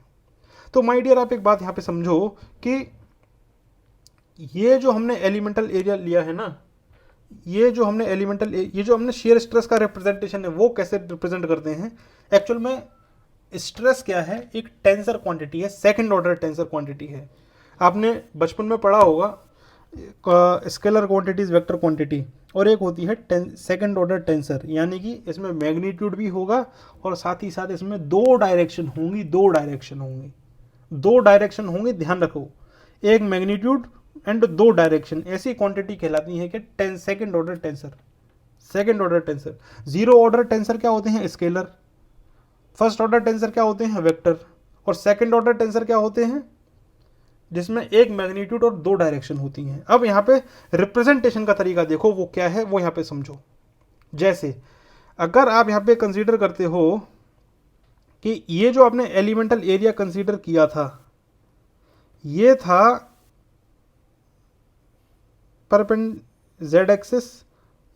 तो माय डियर आप एक बात यहाँ पे समझो कि ये जो हमने एलिमेंटल एरिया लिया है ना, ये जो हमने शेयर स्ट्रेस का रिप्रेजेंटेशन है वो कैसे रिप्रेजेंट करते हैं, एक्चुअल में स्ट्रेस क्या है, एक टेंसर क्वांटिटी है, सेकंड ऑर्डर टेंसर क्वांटिटी है। आपने बचपन में पढ़ा होगा स्केलर क्वांटिटीज, वेक्टर क्वांटिटी, और एक होती है सेकंड ऑर्डर टेंसर, यानी कि इसमें मैग्नीट्यूड भी होगा और साथ ही साथ इसमें दो डायरेक्शन होंगी, ध्यान रखो, एक मैग्नीट्यूड एंड दो डायरेक्शन, ऐसी क्वांटिटी कहलाती है कि second order tensor. Zero order tensor क्या होते हैं, स्केलर। फर्स्ट ऑर्डर टेंसर क्या होते हैं, वेक्टर। और सेकंड ऑर्डर टेंसर क्या होते हैं, जिसमें एक मैग्नीट्यूड और दो डायरेक्शन होती हैं। अब यहाँ पे रिप्रेजेंटेशन का तरीका देखो वो क्या है, वो यहाँ पे समझो। जैसे अगर आप यहाँ पे कंसीडर करते हो कि ये जो आपने एलिमेंटल एरिया कंसीडर किया था, ये था जेड एक्सिस,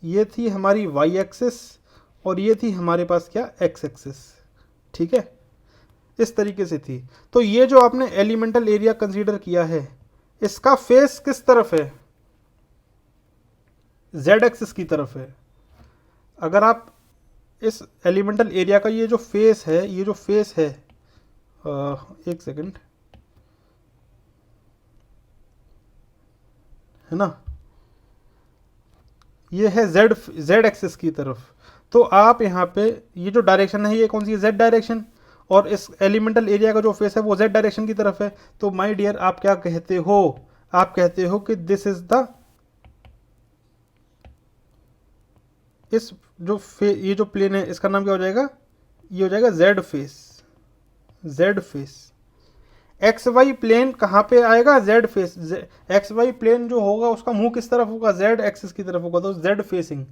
ये थी हमारी वाई एक्सिस, और ये थी हमारे पास क्या, एक्स एक्सिस। ठीक है, इस तरीके से थी। तो ये जो आपने एलिमेंटल एरिया कंसीडर किया है, इसका फेस किस तरफ है, जेड एक्सिस की तरफ है। अगर आप इस एलिमेंटल एरिया का ये जो फेस है, एक सेकंड, है ना, ये है जेड एक्सिस की तरफ। तो आप यहाँ पे ये जो डायरेक्शन है ये कौन सी है, जेड डायरेक्शन, और इस एलिमेंटल एरिया का जो फेस है वो जेड डायरेक्शन की तरफ है। तो माय डियर आप क्या कहते हो, आप कहते हो कि दिस इज द, ये जो प्लेन है इसका नाम क्या हो जाएगा, ये हो जाएगा Z face. X Y plane कहाँ पे आएगा, Z face. X Y plane जो होगा उसका मुंह किस तरफ होगा, जेड एक्सिस की तरफ होगा, तो जेड फेसिंग।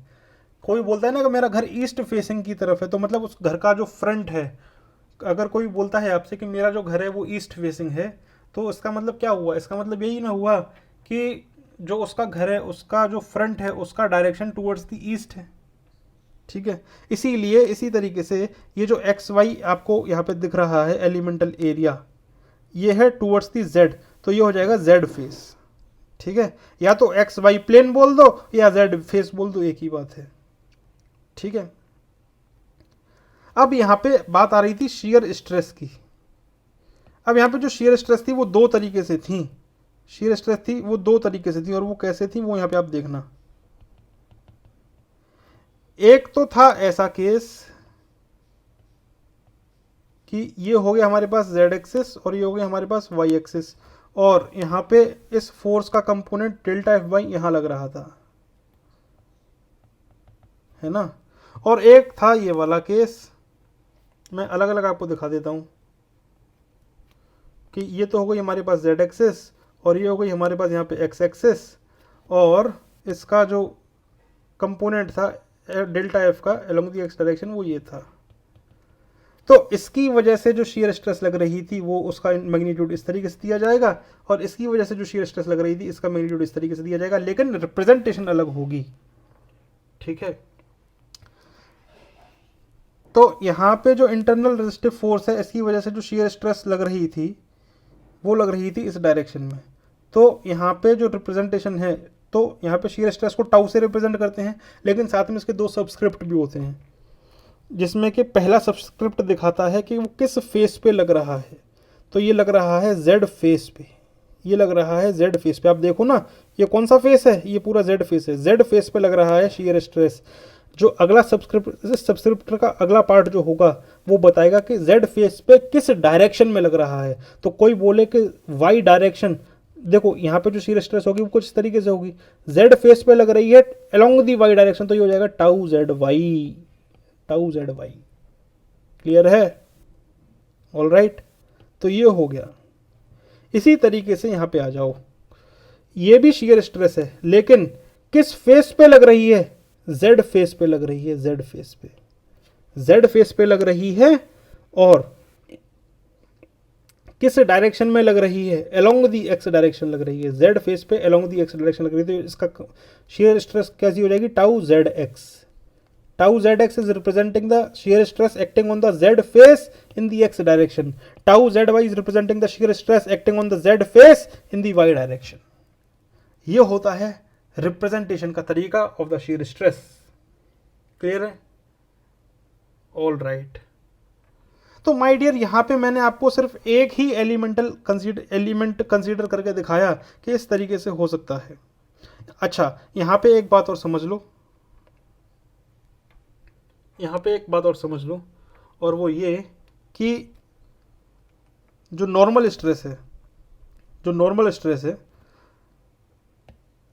कोई बोलता है ना कि मेरा घर ईस्ट फेसिंग की तरफ है, तो मतलब उस घर का जो फ्रंट है, अगर कोई बोलता है आपसे कि मेरा जो घर है वो ईस्ट फेसिंग है, तो इसका मतलब क्या हुआ, इसका मतलब यही ना हुआ कि जो उसका घर है उसका जो फ्रंट है उसका डायरेक्शन टूवर्ड्स द ईस्ट है। ठीक है, इसीलिए इसी तरीके से ये जो एक्स वाई आपको यहाँ पे दिख रहा है एलिमेंटल एरिया, ये है टूवर्ड्स दी जेड, तो ये हो जाएगा जेड फेस। ठीक है, या तो एक्स वाई प्लेन बोल दो या जेड फेस बोल दो, एक ही बात है। ठीक है, अब यहां पे बात आ रही थी शियर स्ट्रेस की। अब यहां पे जो शियर स्ट्रेस थी वो दो तरीके से थी, शियर स्ट्रेस थी वो दो तरीके से थी, और वो कैसे थी वो यहां पे आप देखना। एक तो था ऐसा केस कि ये हो गया हमारे पास z एक्सिस और ये हो गया हमारे पास y एक्सिस, और यहाँ पे इस फोर्स का कंपोनेंट डेल्टा एफ वाई यहाँ लग रहा था, है ना। और एक था ये वाला केस, मैं अलग अलग आपको दिखा देता हूँ कि ये तो हो गई हमारे पास z एक्सिस और ये हो गई हमारे पास यहाँ पे x एक्सिस, और इसका जो कंपोनेंट था डेल्टा एफ का अलोंग द एक्स डायरेक्शन वो ये था। तो इसकी वजह से जो शियर स्ट्रेस लग रही थी वो उसका मैग्नीट्यूड इस तरीके से दिया जाएगा, और इसकी वजह से जो शियर स्ट्रेस लग रही थी इसका मैग्नीट्यूड इस तरीके से दिया जाएगा, लेकिन रिप्रेजेंटेशन अलग होगी। ठीक है, तो यहाँ पे जो इंटरनल रेजिस्टिव फोर्स है इसकी वजह से जो शियर स्ट्रेस लग रही थी वो लग रही थी इस डायरेक्शन में। तो यहाँ पे जो रिप्रेजेंटेशन है, तो यहाँ पे शियर स्ट्रेस को टाउ से रिप्रेजेंट करते हैं, लेकिन साथ में इसके दो सबस्क्रिप्ट भी होते हैं, जिसमें कि पहला सबस्क्रिप्ट दिखाता है कि वो किस फेस पे लग रहा है। तो ये लग रहा है जेड फेस पे, ये लग रहा है जेड फेस पे। आप देखो ना, ये कौन सा फेस है, ये पूरा जेड फेस है, जेड फेस पे लग रहा है शियर स्ट्रेस। जो अगला सब्सक्रिप्टर का अगला पार्ट जो होगा वो बताएगा कि जेड फेस पे किस डायरेक्शन में लग रहा है। तो कोई बोले कि वाई डायरेक्शन, देखो यहाँ पे जो शियर स्ट्रेस होगी वो कुछ इस तरीके से होगी, जेड फेस पे लग रही है अलोंग दी वाई डायरेक्शन, तो ये हो जाएगा tau Z Y, tau Z Y. Clear है? ऑल राइट, तो ये हो गया। इसी तरीके से यहां पे आ जाओ, ये भी शियर स्ट्रेस है, लेकिन किस फेस पे लग रही है, जेड फेस पे लग रही है, जेड फेस पे, जेड फेस पे लग रही है, और किस डायरेक्शन में लग रही है, अलोंग दी एक्स डायरेक्शन लग रही है, जेड फेस पे अलोंग दी एक्स डायरेक्शन लग रही है। तो इसका शियर स्ट्रेस कैसी हो जाएगी, tau Z x. Tau zx is representing the shear stress acting on the z face in the x direction. Tau zy is representing the shear stress acting on the z face in the y direction. ये होता है representation का तरीका of the shear stress। Clear है? All right. तो my dear, यहाँ पे मैंने आपको सिर्फ एक ही एलिमेंट कंसीडर करके दिखाया कि इस तरीके से हो सकता है। अच्छा, यहाँ पे एक बात और समझ लो, यहाँ पे एक बात और समझ लो, और वो ये कि जो नॉर्मल स्ट्रेस है, जो नॉर्मल स्ट्रेस है,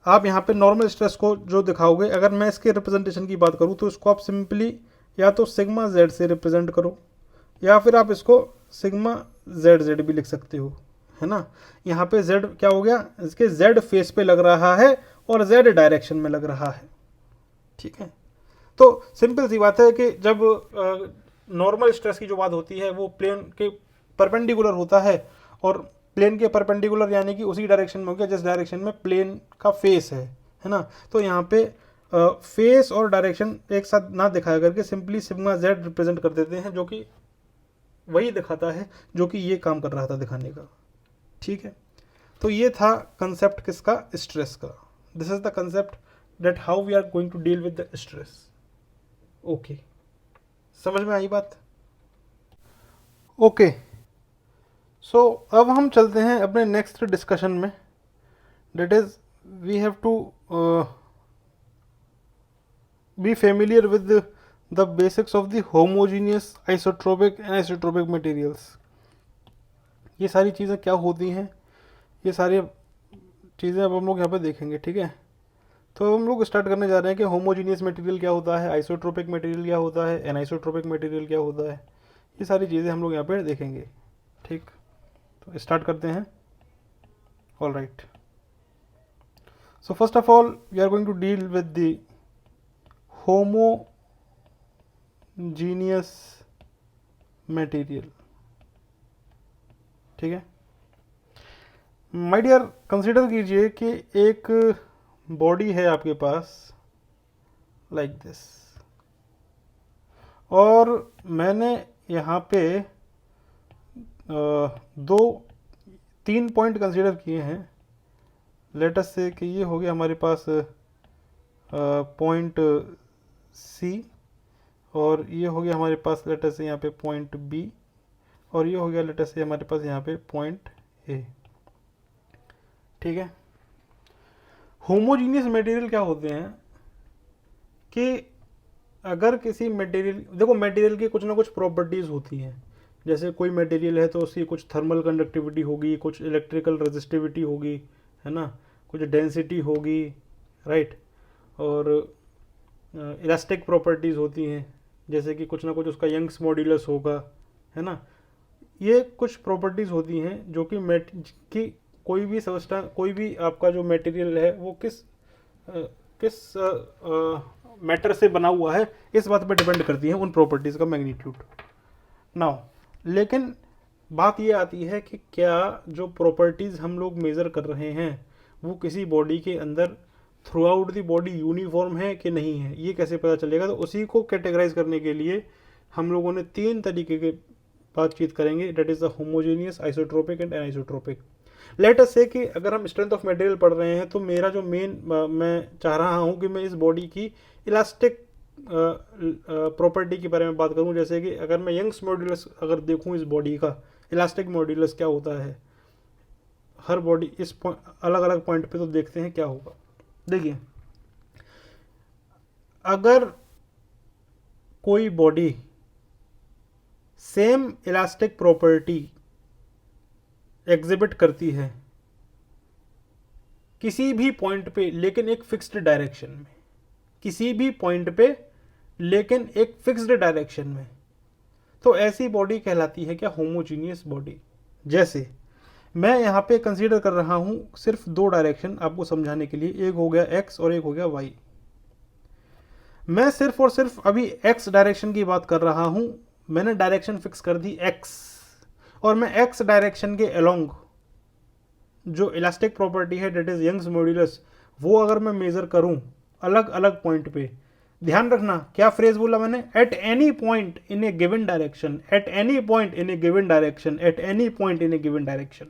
आप यहाँ पे नॉर्मल स्ट्रेस को जो दिखाओगे, अगर मैं इसके रिप्रेजेंटेशन की बात करूँ तो इसको आप सिंपली या तो सिग्मा जेड से रिप्रेजेंट करो, या फिर आप इसको सिग्मा जेड जेड भी लिख सकते हो, है ना। यहाँ पे जेड क्या हो गया, इसके जेड फेस पे लग रहा है और जेड डायरेक्शन में लग रहा है। ठीक है, तो सिंपल सी बात है कि जब नॉर्मल स्ट्रेस की जो बात होती है वो प्लेन के परपेंडिकुलर होता है, और प्लेन के परपेंडिकुलर यानी कि उसी डायरेक्शन में हो गया जिस डायरेक्शन में प्लेन का फेस है ना। तो यहाँ पे फेस और डायरेक्शन एक साथ ना दिखाया करके सिंपली सिग्मा जेड रिप्रेजेंट कर देते हैं, जो कि वही दिखाता है जो कि ये काम कर रहा था दिखाने का। ठीक है, तो ये था कंसेप्ट किसका, स्ट्रेस का। This is the concept that how we are going to deal with the stress. Okay, समझ में आई बात? ओके, सो अब हम चलते हैं अपने नेक्स्ट डिस्कशन में, that is we have to be familiar with the basics of the homogeneous isotropic and isotropic materials. ये सारी चीज़ें क्या होती हैं, ये सारी चीज़ें अब हम लोग यहाँ पे देखेंगे। ठीक है, तो हम लोग स्टार्ट करने जा रहे हैं कि होमोजीनियस मटेरियल क्या होता है, आइसोट्रोपिक मटेरियल क्या होता है, एनाइसोट्रोपिक मटेरियल क्या होता है, ये सारी चीज़ें हम लोग यहाँ पे देखेंगे। ठीक, तो स्टार्ट करते हैं। All right, so first of all we are going to deal with the homogeneous material. ठीक है, माय डियर, कंसीडर कीजिए कि एक बॉडी है आपके पास लाइक दिस, और मैंने यहाँ पे दो 3 पॉइंट कंसीडर किए हैं। लेट अस से कि ये हो गया हमारे पास पॉइंट सी, और ये हो गया हमारे पास लेट अस से यहाँ पे पॉइंट बी, और ये हो गया लेट अस से हमारे पास यहाँ पे पॉइंट ए। ठीक है। होमोजीनियस मटेरियल क्या होते हैं कि अगर किसी मटेरियल, देखो मटेरियल की कुछ ना कुछ प्रॉपर्टीज़ होती हैं। जैसे कोई मटेरियल है तो उसकी कुछ थर्मल कंडक्टिविटी होगी, कुछ इलेक्ट्रिकल रेजिस्टिविटी होगी, है ना, कुछ डेंसिटी होगी, राइट, और इलास्टिक प्रॉपर्टीज़ होती हैं, जैसे कि कुछ ना कुछ उसका यंग्स मॉड्यूलस होगा, है ना। ये कुछ प्रॉपर्टीज़ होती हैं जो कि कोई भी सब्सटेंस, कोई भी आपका जो मटेरियल है वो किस मैटर से बना हुआ है, इस बात पर डिपेंड करती है उन प्रॉपर्टीज़ का मैग्नीट्यूड। नाउ लेकिन बात ये आती है कि क्या जो प्रॉपर्टीज़ हम लोग मेज़र कर रहे हैं वो किसी बॉडी के अंदर through out the body uniform है कि नहीं है, ये कैसे पता चलेगा। तो उसी को कैटेगराइज करने के लिए हम लोगों ने 3 तरीके के बातचीत करेंगे, date is the homogeneous, isotropic and anisotropic. Late us say कि अगर हम स्ट्रेंथ ऑफ मटेरियल पढ़ रहे हैं तो मेरा जो मेन मैं चाह रहा हूँ कि मैं इस बॉडी की इलास्टिक प्रॉपर्टी के बारे में बात करूँ। जैसे कि अगर मैं यंग्स मॉड्यूलस अगर देखूँ इस बॉडी का, इलास्टिक मॉड्यूलस क्या होता है हर बॉडी इस अलग अलग पॉइंट पे, तो देखते हैं क्या होगा। देखिए, अगर कोई body same elastic property exhibit करती है किसी भी पॉइंट पे लेकिन एक फिक्स्ड डायरेक्शन में, किसी भी पॉइंट पे लेकिन एक फिक्स्ड डायरेक्शन में, तो ऐसी बॉडी कहलाती है क्या, होमोजीनियस बॉडी। जैसे मैं यहाँ पे कंसीडर कर रहा हूँ सिर्फ 2 डायरेक्शन आपको समझाने के लिए, एक हो गया x और एक हो गया y। मैं सिर्फ और सिर्फ अभी x डायरेक्शन की बात कर रहा हूँ, मैंने डायरेक्शन फिक्स कर दी x, और मैं x डायरेक्शन के अलोंग जो इलास्टिक प्रॉपर्टी है डेट इज यंग्स मॉड्यूलस, वो अगर मैं मेजर करूं अलग अलग पॉइंट पे, ध्यान रखना क्या फ्रेज बोला मैंने, at any point in a given direction, at any point in a given direction, at any point in a given direction.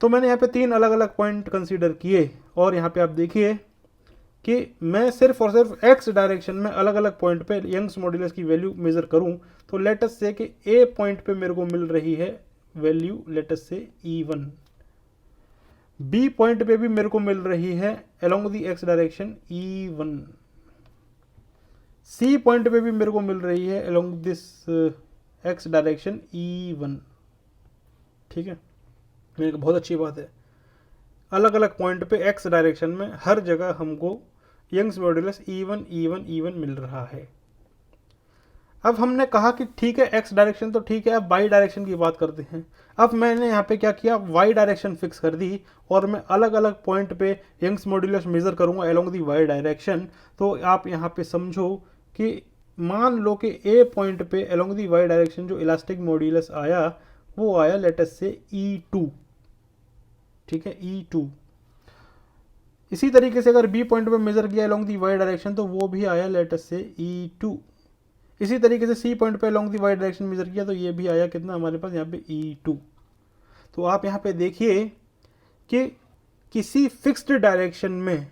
तो मैंने यहाँ पे 3 अलग अलग पॉइंट कंसीडर किए, और यहाँ पे आप देखिए कि मैं सिर्फ और सिर्फ एक्स डायरेक्शन में अलग अलग पॉइंट पे यंग्स मॉड्यूलस की वैल्यू मेजर करूं, तो लेट अस से कि ए पॉइंट पे मेरे को मिल रही है वैल्यू लेट अस से E1, बी पॉइंट पे भी मेरे को मिल रही है along the X direction E1, C point पे भी मेरे को मिल रही है along this x direction E1। ठीक है, मेरे को बहुत अच्छी बात है, अलग अलग पॉइंट पे एक्स डायरेक्शन में हर जगह हमको Young's modulus E1 E1 E1 मिल रहा है। अब हमने कहा कि ठीक है एक्स डायरेक्शन तो ठीक है, अब वाई डायरेक्शन की बात करते हैं। अब मैंने यहाँ पे क्या किया, वाई डायरेक्शन फिक्स कर दी, और मैं अलग अलग पॉइंट पे यंग्स मॉड्यूलस मेजर करूंगा अलोंग दी वाई डायरेक्शन। तो आप यहाँ पे समझो कि मान लो कि ए पॉइंट पे अलोंग दी वाई डायरेक्शन जो इलास्टिक मॉड्यूलस आया वो आया लेट अस से E2। ठीक है, E2। इसी तरीके से अगर बी पॉइंट पे मेजर किया अलोंग दी वाई डायरेक्शन तो वो भी आया लेट अस से E2। इसी तरीके से सी पॉइंट पे along the Y direction measure किया तो ये भी आया कितना हमारे पास यहाँ पे E2। तो आप यहाँ पे देखिए कि किसी फिक्स्ड डायरेक्शन में,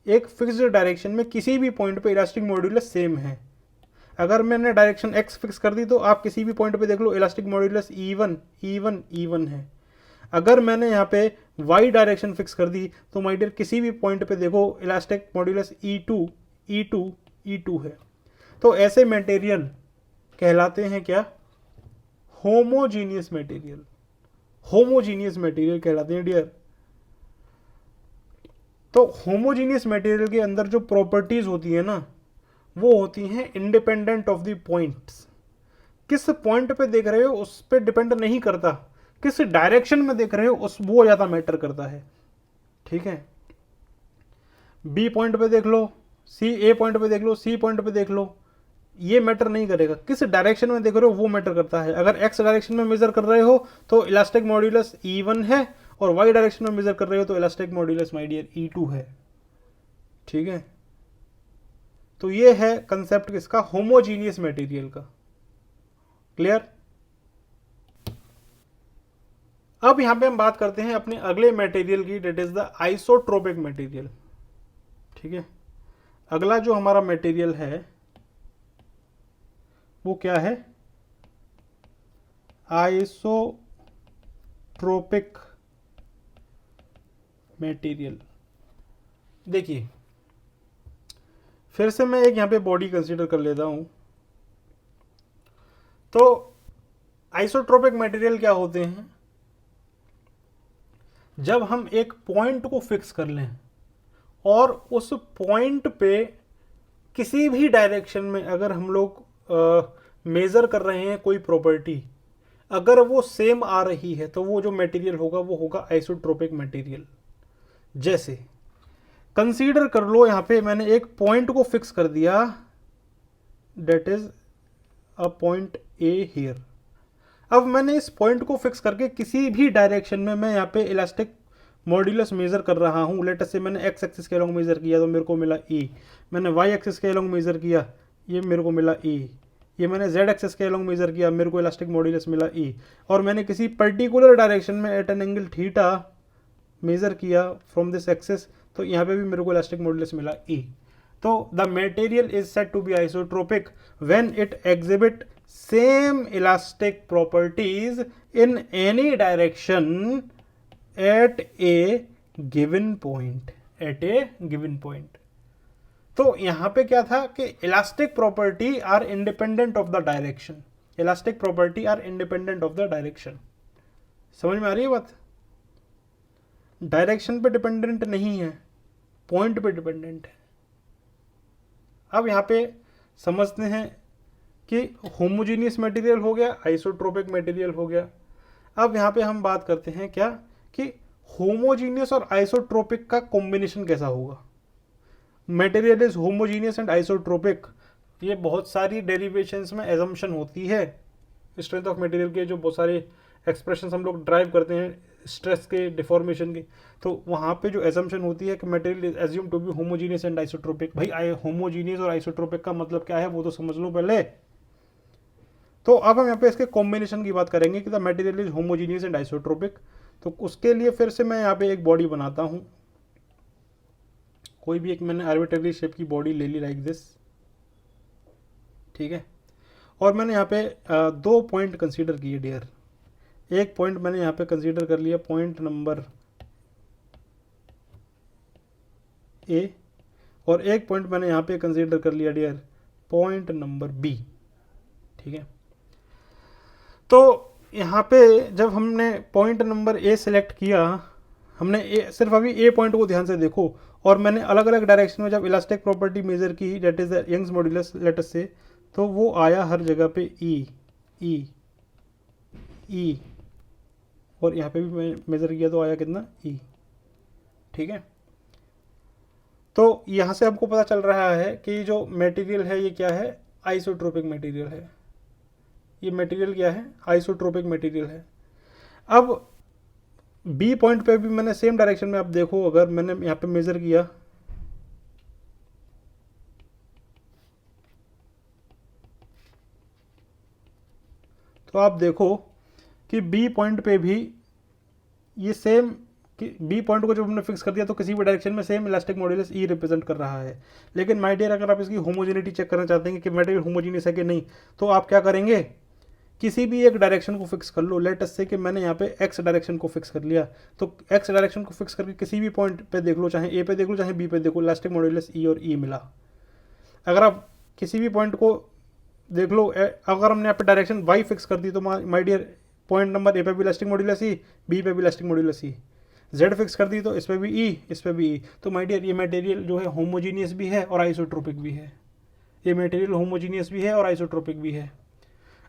एक फिक्स्ड डायरेक्शन में किसी भी पॉइंट पे इलास्टिक मॉड्यूलस सेम है। अगर मैंने डायरेक्शन एक्स फिक्स कर दी तो आप किसी भी पॉइंट पे देख लो elastic modulus E1 E1 E1 है। अगर मैंने यहाँ पे y डायरेक्शन फिक्स कर दी तो माय डियर किसी भी पॉइंट पे देखो elastic modulus E2 E2 E2 है। तो ऐसे मटेरियल कहलाते हैं क्या, होमोजीनियस मटेरियल, होमोजीनियस मटेरियल कहलाते हैं डियर। तो होमोजीनियस मटेरियल के अंदर जो प्रॉपर्टीज होती है ना वो होती हैं इंडिपेंडेंट ऑफ द पॉइंट्स। किस पॉइंट पे देख रहे हो उस पर डिपेंड नहीं करता, किस डायरेक्शन में देख रहे हो उस वो ज़्यादा मैटर करता है। ठीक है, बी पॉइंट पे देख लो, ए पॉइंट पे देख लो, सी पॉइंट पे देख लो, ये मैटर नहीं करेगा, किस डायरेक्शन में देख रहे हो वो मैटर करता है। अगर एक्स डायरेक्शन में मेजर कर रहे हो तो इलास्टिक मॉड्यूलस E1 है, और वाई डायरेक्शन में मेजर कर रहे हो तो elastic modulus my dear E2 है। ठीक है, तो ये है कंसेप्ट किसका, होमोजीनियस मटेरियल का। क्लियर। अब यहाँ पे हम बात करते हैं अपने अगले मटेरियल की, that is the isotropic material. ठीक है, अगला जो हमारा मटेरियल है वो क्या है, आइसोट्रोपिक मटेरियल। देखिए फिर से मैं एक यहाँ पे बॉडी कंसीडर कर लेता हूं। तो आइसोट्रोपिक मटेरियल क्या होते हैं, जब हम एक पॉइंट को फिक्स कर लें और उस पॉइंट पे किसी भी डायरेक्शन में अगर हम लोग मेजर कर रहे हैं कोई प्रॉपर्टी, अगर वो सेम आ रही है तो वो जो मटेरियल होगा वो होगा आइसोट्रोपिक मटेरियल। जैसे कंसीडर कर लो यहाँ पे मैंने एक पॉइंट को फिक्स कर दिया, that is a point A here. अब मैंने इस पॉइंट को फिक्स करके किसी भी डायरेक्शन में मैं यहाँ पे इलास्टिक मॉड्यूलस मेजर कर रहा हूँ। लेट अस से मैंने एक्स एक्सिस के अलोंग मेजर किया तो मेरे को मिला ई, मैंने वाई एक्सिस के अलोंग मेजर किया ये मेरे को मिला ई, ये मैंने जेड एक्सिस के अलोंग मेजर किया मेरे को इलास्टिक मॉड्यूलस मिला ई, और मैंने किसी पर्टिकुलर डायरेक्शन में at an angle theta measure किया फ्रॉम दिस एक्सिस तो यहाँ पे भी मेरे को इलास्टिक मॉड्यूलस मिला ई। तो the material is said to be isotropic when it exhibit same elastic properties in any direction at a given point, at a given point. तो यहां पे क्या था कि elastic property are independent of the direction, elastic property are independent of the direction. समझ में आ रही है बात, डायरेक्शन पे डिपेंडेंट नहीं है, पॉइंट पे डिपेंडेंट है। अब यहां पे समझते हैं कि होमोजीनियस मटेरियल हो गया, आइसोट्रोपिक मटेरियल हो गया। अब यहां पे हम बात करते हैं क्या कि होमोजीनियस और आइसोट्रोपिक का कॉम्बिनेशन कैसा होगा। Material is homogeneous and isotropic, ये बहुत सारी डेरिवेशंस में एजम्पशन होती है। स्ट्रेंथ ऑफ मटेरियल के जो बहुत सारे एक्सप्रेशंस हम लोग ड्राइव करते हैं स्ट्रेस के, डिफॉर्मेशन के, तो वहाँ पे जो एजम्पशन होती है कि material is assume to be homogeneous and isotropic. भाई होमोजीनियस और आइसोट्रोपिक का मतलब क्या है वो तो समझ लो पहले। तो अब हम यहाँ पे इसके कॉम्बिनेशन की बात करेंगे कि the material is homogeneous and isotropic. तो उसके लिए फिर से मैं यहाँ पे एक बॉडी बनाता हूँ, कोई भी एक मैंने आर्बिट्ररी शेप की बॉडी ले ली लाइक दिस। ठीक है, और मैंने यहाँ पे दो पॉइंट कंसीडर किए डियर। एक पॉइंट मैंने यहाँ पे कंसीडर कर लिया पॉइंट नंबर ए, और एक पॉइंट मैंने यहाँ पे कंसीडर कर लिया डियर पॉइंट नंबर बी। ठीक है, तो यहाँ पे जब हमने पॉइंट नंबर ए सिलेक्ट किया, हमने सिर्फ अभी ए पॉइंट को ध्यान से देखो, और मैंने अलग अलग डायरेक्शन में जब इलास्टिक प्रॉपर्टी मेजर की, that is the Young's modulus let's say, तो वो आया हर जगह पे ई ई ई, और यहाँ पे भी मैं मेजर किया तो आया कितना ई। ठीक है, तो यहाँ से आपको पता चल रहा है कि जो मटेरियल है ये क्या है, आइसोट्रोपिक मटेरियल है। ये मटेरियल क्या है, आइसोट्रोपिक मटेरियल है। अब बी पॉइंट पे भी मैंने सेम डायरेक्शन में, आप देखो अगर मैंने यहाँ पे मेजर किया तो आप देखो कि बी पॉइंट पे भी ये सेम, कि बी पॉइंट को जब हमने फिक्स कर दिया तो किसी भी डायरेक्शन में सेम इलास्टिक मॉड्यूलस ई रिप्रेजेंट कर रहा है। लेकिन माय डियर अगर आप इसकी होमोजेनिटी चेक करना चाहते हैं कि मटेरियल होमोजीनियस है कि नहीं, तो आप क्या करेंगे, किसी भी एक डायरेक्शन को फिक्स कर लो। लेट अस से कि मैंने यहाँ पे एक्स डायरेक्शन को फिक्स कर लिया, तो एक्स डायरेक्शन को फिक्स करके किसी भी पॉइंट पे देख लो, चाहे ए पे देख लो चाहे बी पे देखो, इलास्टिक मॉड्यूलस ई और ई मिला। अगर आप किसी भी पॉइंट को देख लो, अगर हमने यहाँ पे डायरेक्शन वाई फिक्स कर दी तो my dear point number A पे भी इलास्टिक मॉड्यूलस ई, बी पे भी elastic modulus E, Z fix कर दी तो इस पे भी ई, इस पे भी ई। तो माय डियर ये मटेरियल जो है होमोजीनियस भी है और आइसोट्रोपिक भी है। ये मटेरियल होमोजीनियस भी है और आइसोट्रोपिक भी है।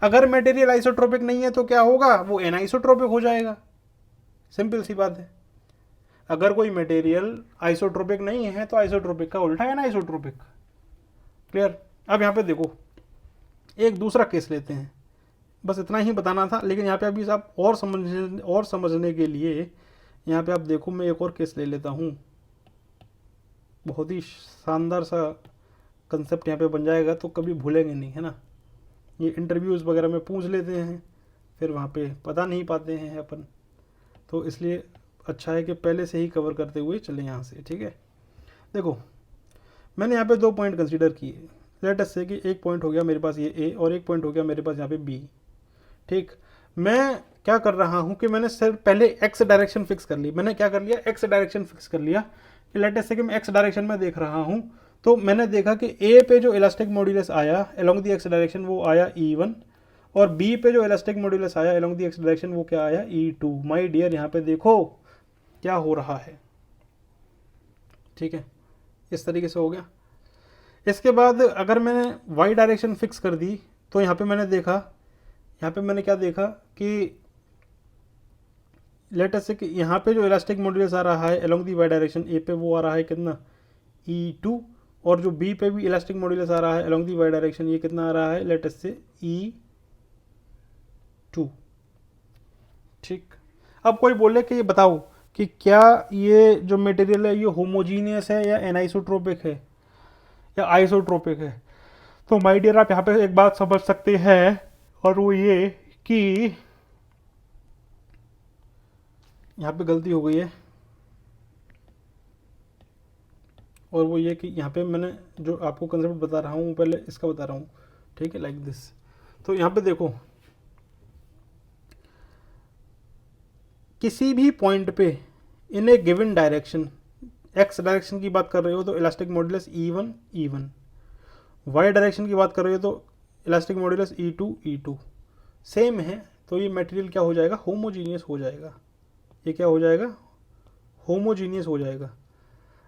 अगर मटेरियल आइसोट्रोपिक नहीं है तो क्या होगा, वो एनाइसोट्रोपिक हो जाएगा। सिंपल सी बात है। अगर कोई मटेरियल आइसोट्रोपिक नहीं है तो आइसोट्रोपिक का उल्टा एनाइसोट्रोपिक। क्लियर। अब यहाँ पे देखो एक दूसरा केस लेते हैं, बस इतना ही बताना था, लेकिन यहाँ पे अभी आप और समझने के लिए यहाँ पे आप देखो मैं एक और केस ले लेता हूँ। बहुत ही शानदार सा कंसेप्ट यहाँ पे बन जाएगा, तो कभी भूलेंगे नहीं, है ना। ये इंटरव्यूज़ वगैरह में पूछ लेते हैं, फिर वहाँ पे पता नहीं पाते हैं अपन। तो इसलिए अच्छा है कि पहले से ही कवर करते हुए चलें यहाँ से, ठीक है। देखो मैंने यहाँ पे 2 पॉइंट कंसीडर किए। लेट अस से कि एक पॉइंट हो गया मेरे पास ये ए और एक पॉइंट हो गया मेरे पास यहाँ पे बी, ठीक। मैं क्या कर रहा हूँ कि मैंने सिर्फ पहले एक्स डायरेक्शन फिक्स कर ली। मैंने क्या कर लिया, एक्स डायरेक्शन फिक्स कर लिया कि लेट अस से कि मैं एक्स डायरेक्शन में देख रहा हूँ। तो मैंने देखा कि ए पे जो इलास्टिक मॉड्यूलस आया अलोंग द एक्स डायरेक्शन वो आया E1, और बी पे जो इलास्टिक मॉड्यूलस आया अलोंग द एक्स डायरेक्शन वो क्या आया E2। माय डियर यहाँ पे देखो क्या हो रहा है, ठीक है। इस तरीके से हो गया। इसके बाद अगर मैंने वाई डायरेक्शन फिक्स कर दी तो यहाँ पे मैंने देखा, यहाँ पे मैंने क्या देखा कि लेट अस से कि यहाँ पे जो इलास्टिक मॉड्यूलस आ रहा है अलोंग दी वाई डायरेक्शन ए पे वो आ रहा है कितना E2, और जो बी पे भी इलास्टिक मॉड्यूलस आ रहा है अलोंग दी वाई डायरेक्शन ये कितना आ रहा है लेट अस से E2, ठीक। अब कोई बोले कि ये बताओ कि क्या ये जो मटेरियल है ये होमोजीनियस है या एनाइसोट्रोपिक है या आइसोट्रोपिक है। तो माय डियर आप यहाँ पे एक बात समझ सकते हैं, और वो ये कि यहाँ पे गलती हो गई है, और वो ये कि यहाँ पे मैंने जो आपको कंसेप्ट बता रहा हूँ पहले इसका बता रहा हूँ, ठीक है, लाइक दिस। तो यहाँ पे देखो किसी भी पॉइंट पे in a given direction, x direction की बात कर रहे हो तो elastic modulus E1, Y direction की बात कर रहे हो तो इलास्टिक मॉड्यूलस E2 सेम है। तो ये मटेरियल क्या हो जाएगा, होमोजीनियस हो जाएगा। ये क्या हो जाएगा, होमोजीनियस हो जाएगा।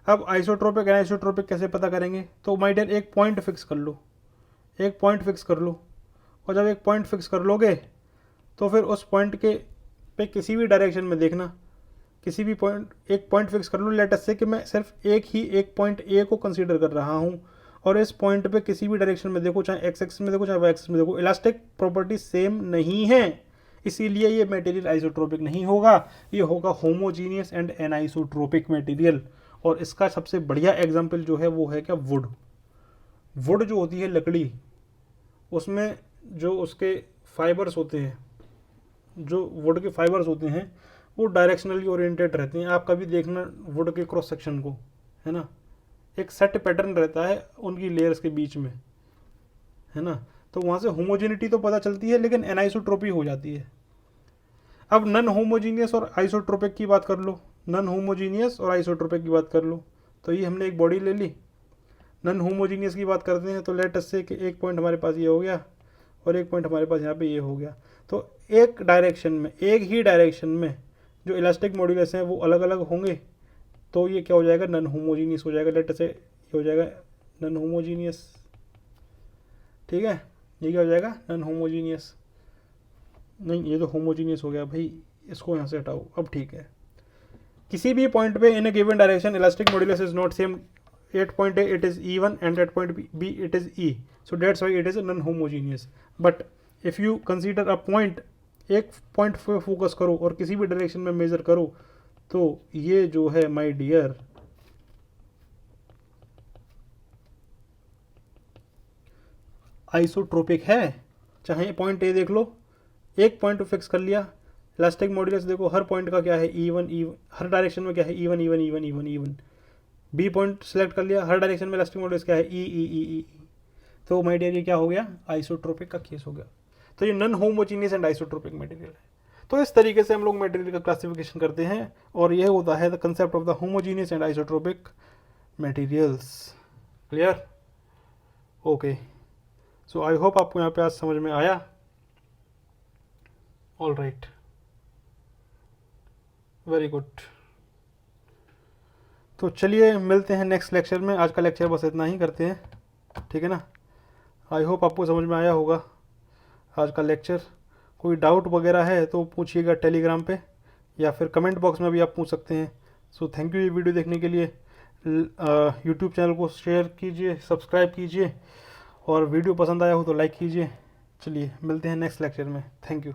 अब आइसोट्रोपिक एनाइसोट्रोपिक कैसे पता करेंगे, तो माय डियर एक पॉइंट फिक्स कर लो, एक पॉइंट फिक्स कर लो, और जब एक पॉइंट फिक्स कर लोगे तो फिर उस पॉइंट के पे किसी भी डायरेक्शन में देखना, किसी भी पॉइंट एक पॉइंट फिक्स कर लो। लेट अस से कि मैं सिर्फ एक पॉइंट ए को कंसीडर कर रहा हूँ, और इस पॉइंट पे किसी भी डायरेक्शन में देखो, चाहे एक्स एक्सिस में देखो चाहे वाई एक्सिस में देखो, इलास्टिक प्रॉपर्टी सेम नहीं है, इसीलिए ये मटेरियल आइसोट्रोपिक नहीं होगा, ये होगा होमोजीनियस एंड एनाइसोट्रोपिक मटेरियल। और इसका सबसे बढ़िया एग्जाम्पल जो है वो है क्या, वुड। वुड जो होती है लकड़ी, उसमें जो उसके फाइबर्स होते हैं, जो वुड के फाइबर्स होते हैं वो डायरेक्शनली ओरिएंटेड रहते हैं। आप कभी देखना वुड के क्रॉस सेक्शन को, है ना, एक सेट पैटर्न रहता है उनकी लेयर्स के बीच में, है ना। तो वहाँ से होमोजेनिटी तो पता चलती है लेकिन एनाइसोट्रोपी हो जाती है। अब नन होमोजीनियस और आइसोट्रोपिक की बात कर लो, नन होमोजीनियस और आइसोट्रोपिक की बात कर लो। तो ये हमने एक बॉडी ले ली, नन होमोजीनियस की बात करते हैं तो लेट अस से कि एक पॉइंट हमारे पास ये हो गया और एक पॉइंट हमारे पास यहाँ पे ये हो गया। तो एक डायरेक्शन में, एक ही डायरेक्शन में जो इलास्टिक मॉड्यूलस हैं वो अलग अलग होंगे, तो ये क्या हो जाएगा, नन होमोजीनियस हो जाएगा। लेट अस से ये हो जाएगा नन होमोजीनियस, ठीक है। ये क्या हो जाएगा, नन होमोजीनियस। नहीं, ये तो होमोजीनियस हो गया भाई, इसको यहाँ से हटाओ। अब ठीक है, किसी भी पॉइंट पे in a given direction elastic modulus is not same, at point A it is E1 and at point B it is E, so that's why it is non homogeneous. But if you consider a point, एक point पे focus करो और किसी भी direction में major करो, तो ये जो है माय डियर आइसोट्रोपिक है। चाहे पॉइंट ए देख लो, एक पॉइंट फिक्स कर लिया, इलास्टिक मॉड्यूलस देखो हर पॉइंट का क्या है E1, हर डायरेक्शन में क्या है E1। बी पॉइंट सेलेक्ट कर लिया, हर डायरेक्शन में इलास्टिक मॉड्यूलस क्या है E। तो माय डियर ये क्या हो गया, आइसोट्रोपिक का केस हो गया। तो ये non homogeneous and isotropic material है। तो इस तरीके से हम लोग मटेरियल का क्लासिफिकेशन करते हैं, और यह होता है the concept of the homogeneous and isotropic materials. Clear, okay. So I hope आपको यहाँ पे आज समझ में आया। All right, very good. तो चलिए मिलते हैं नेक्स्ट लेक्चर में। आज का लेक्चर बस इतना ही करते हैं, ठीक है ना। आई होप आपको समझ में आया होगा आज का लेक्चर। कोई डाउट वगैरह है तो पूछिएगा टेलीग्राम पे, या फिर कमेंट बॉक्स में भी आप पूछ सकते हैं। सो थैंक यू ये वीडियो देखने के लिए। यूट्यूब चैनल को शेयर कीजिए, सब्सक्राइब कीजिए, और वीडियो पसंद आया हो तो लाइक कीजिए। चलिए मिलते हैं नेक्स्ट लेक्चर में। Thank you.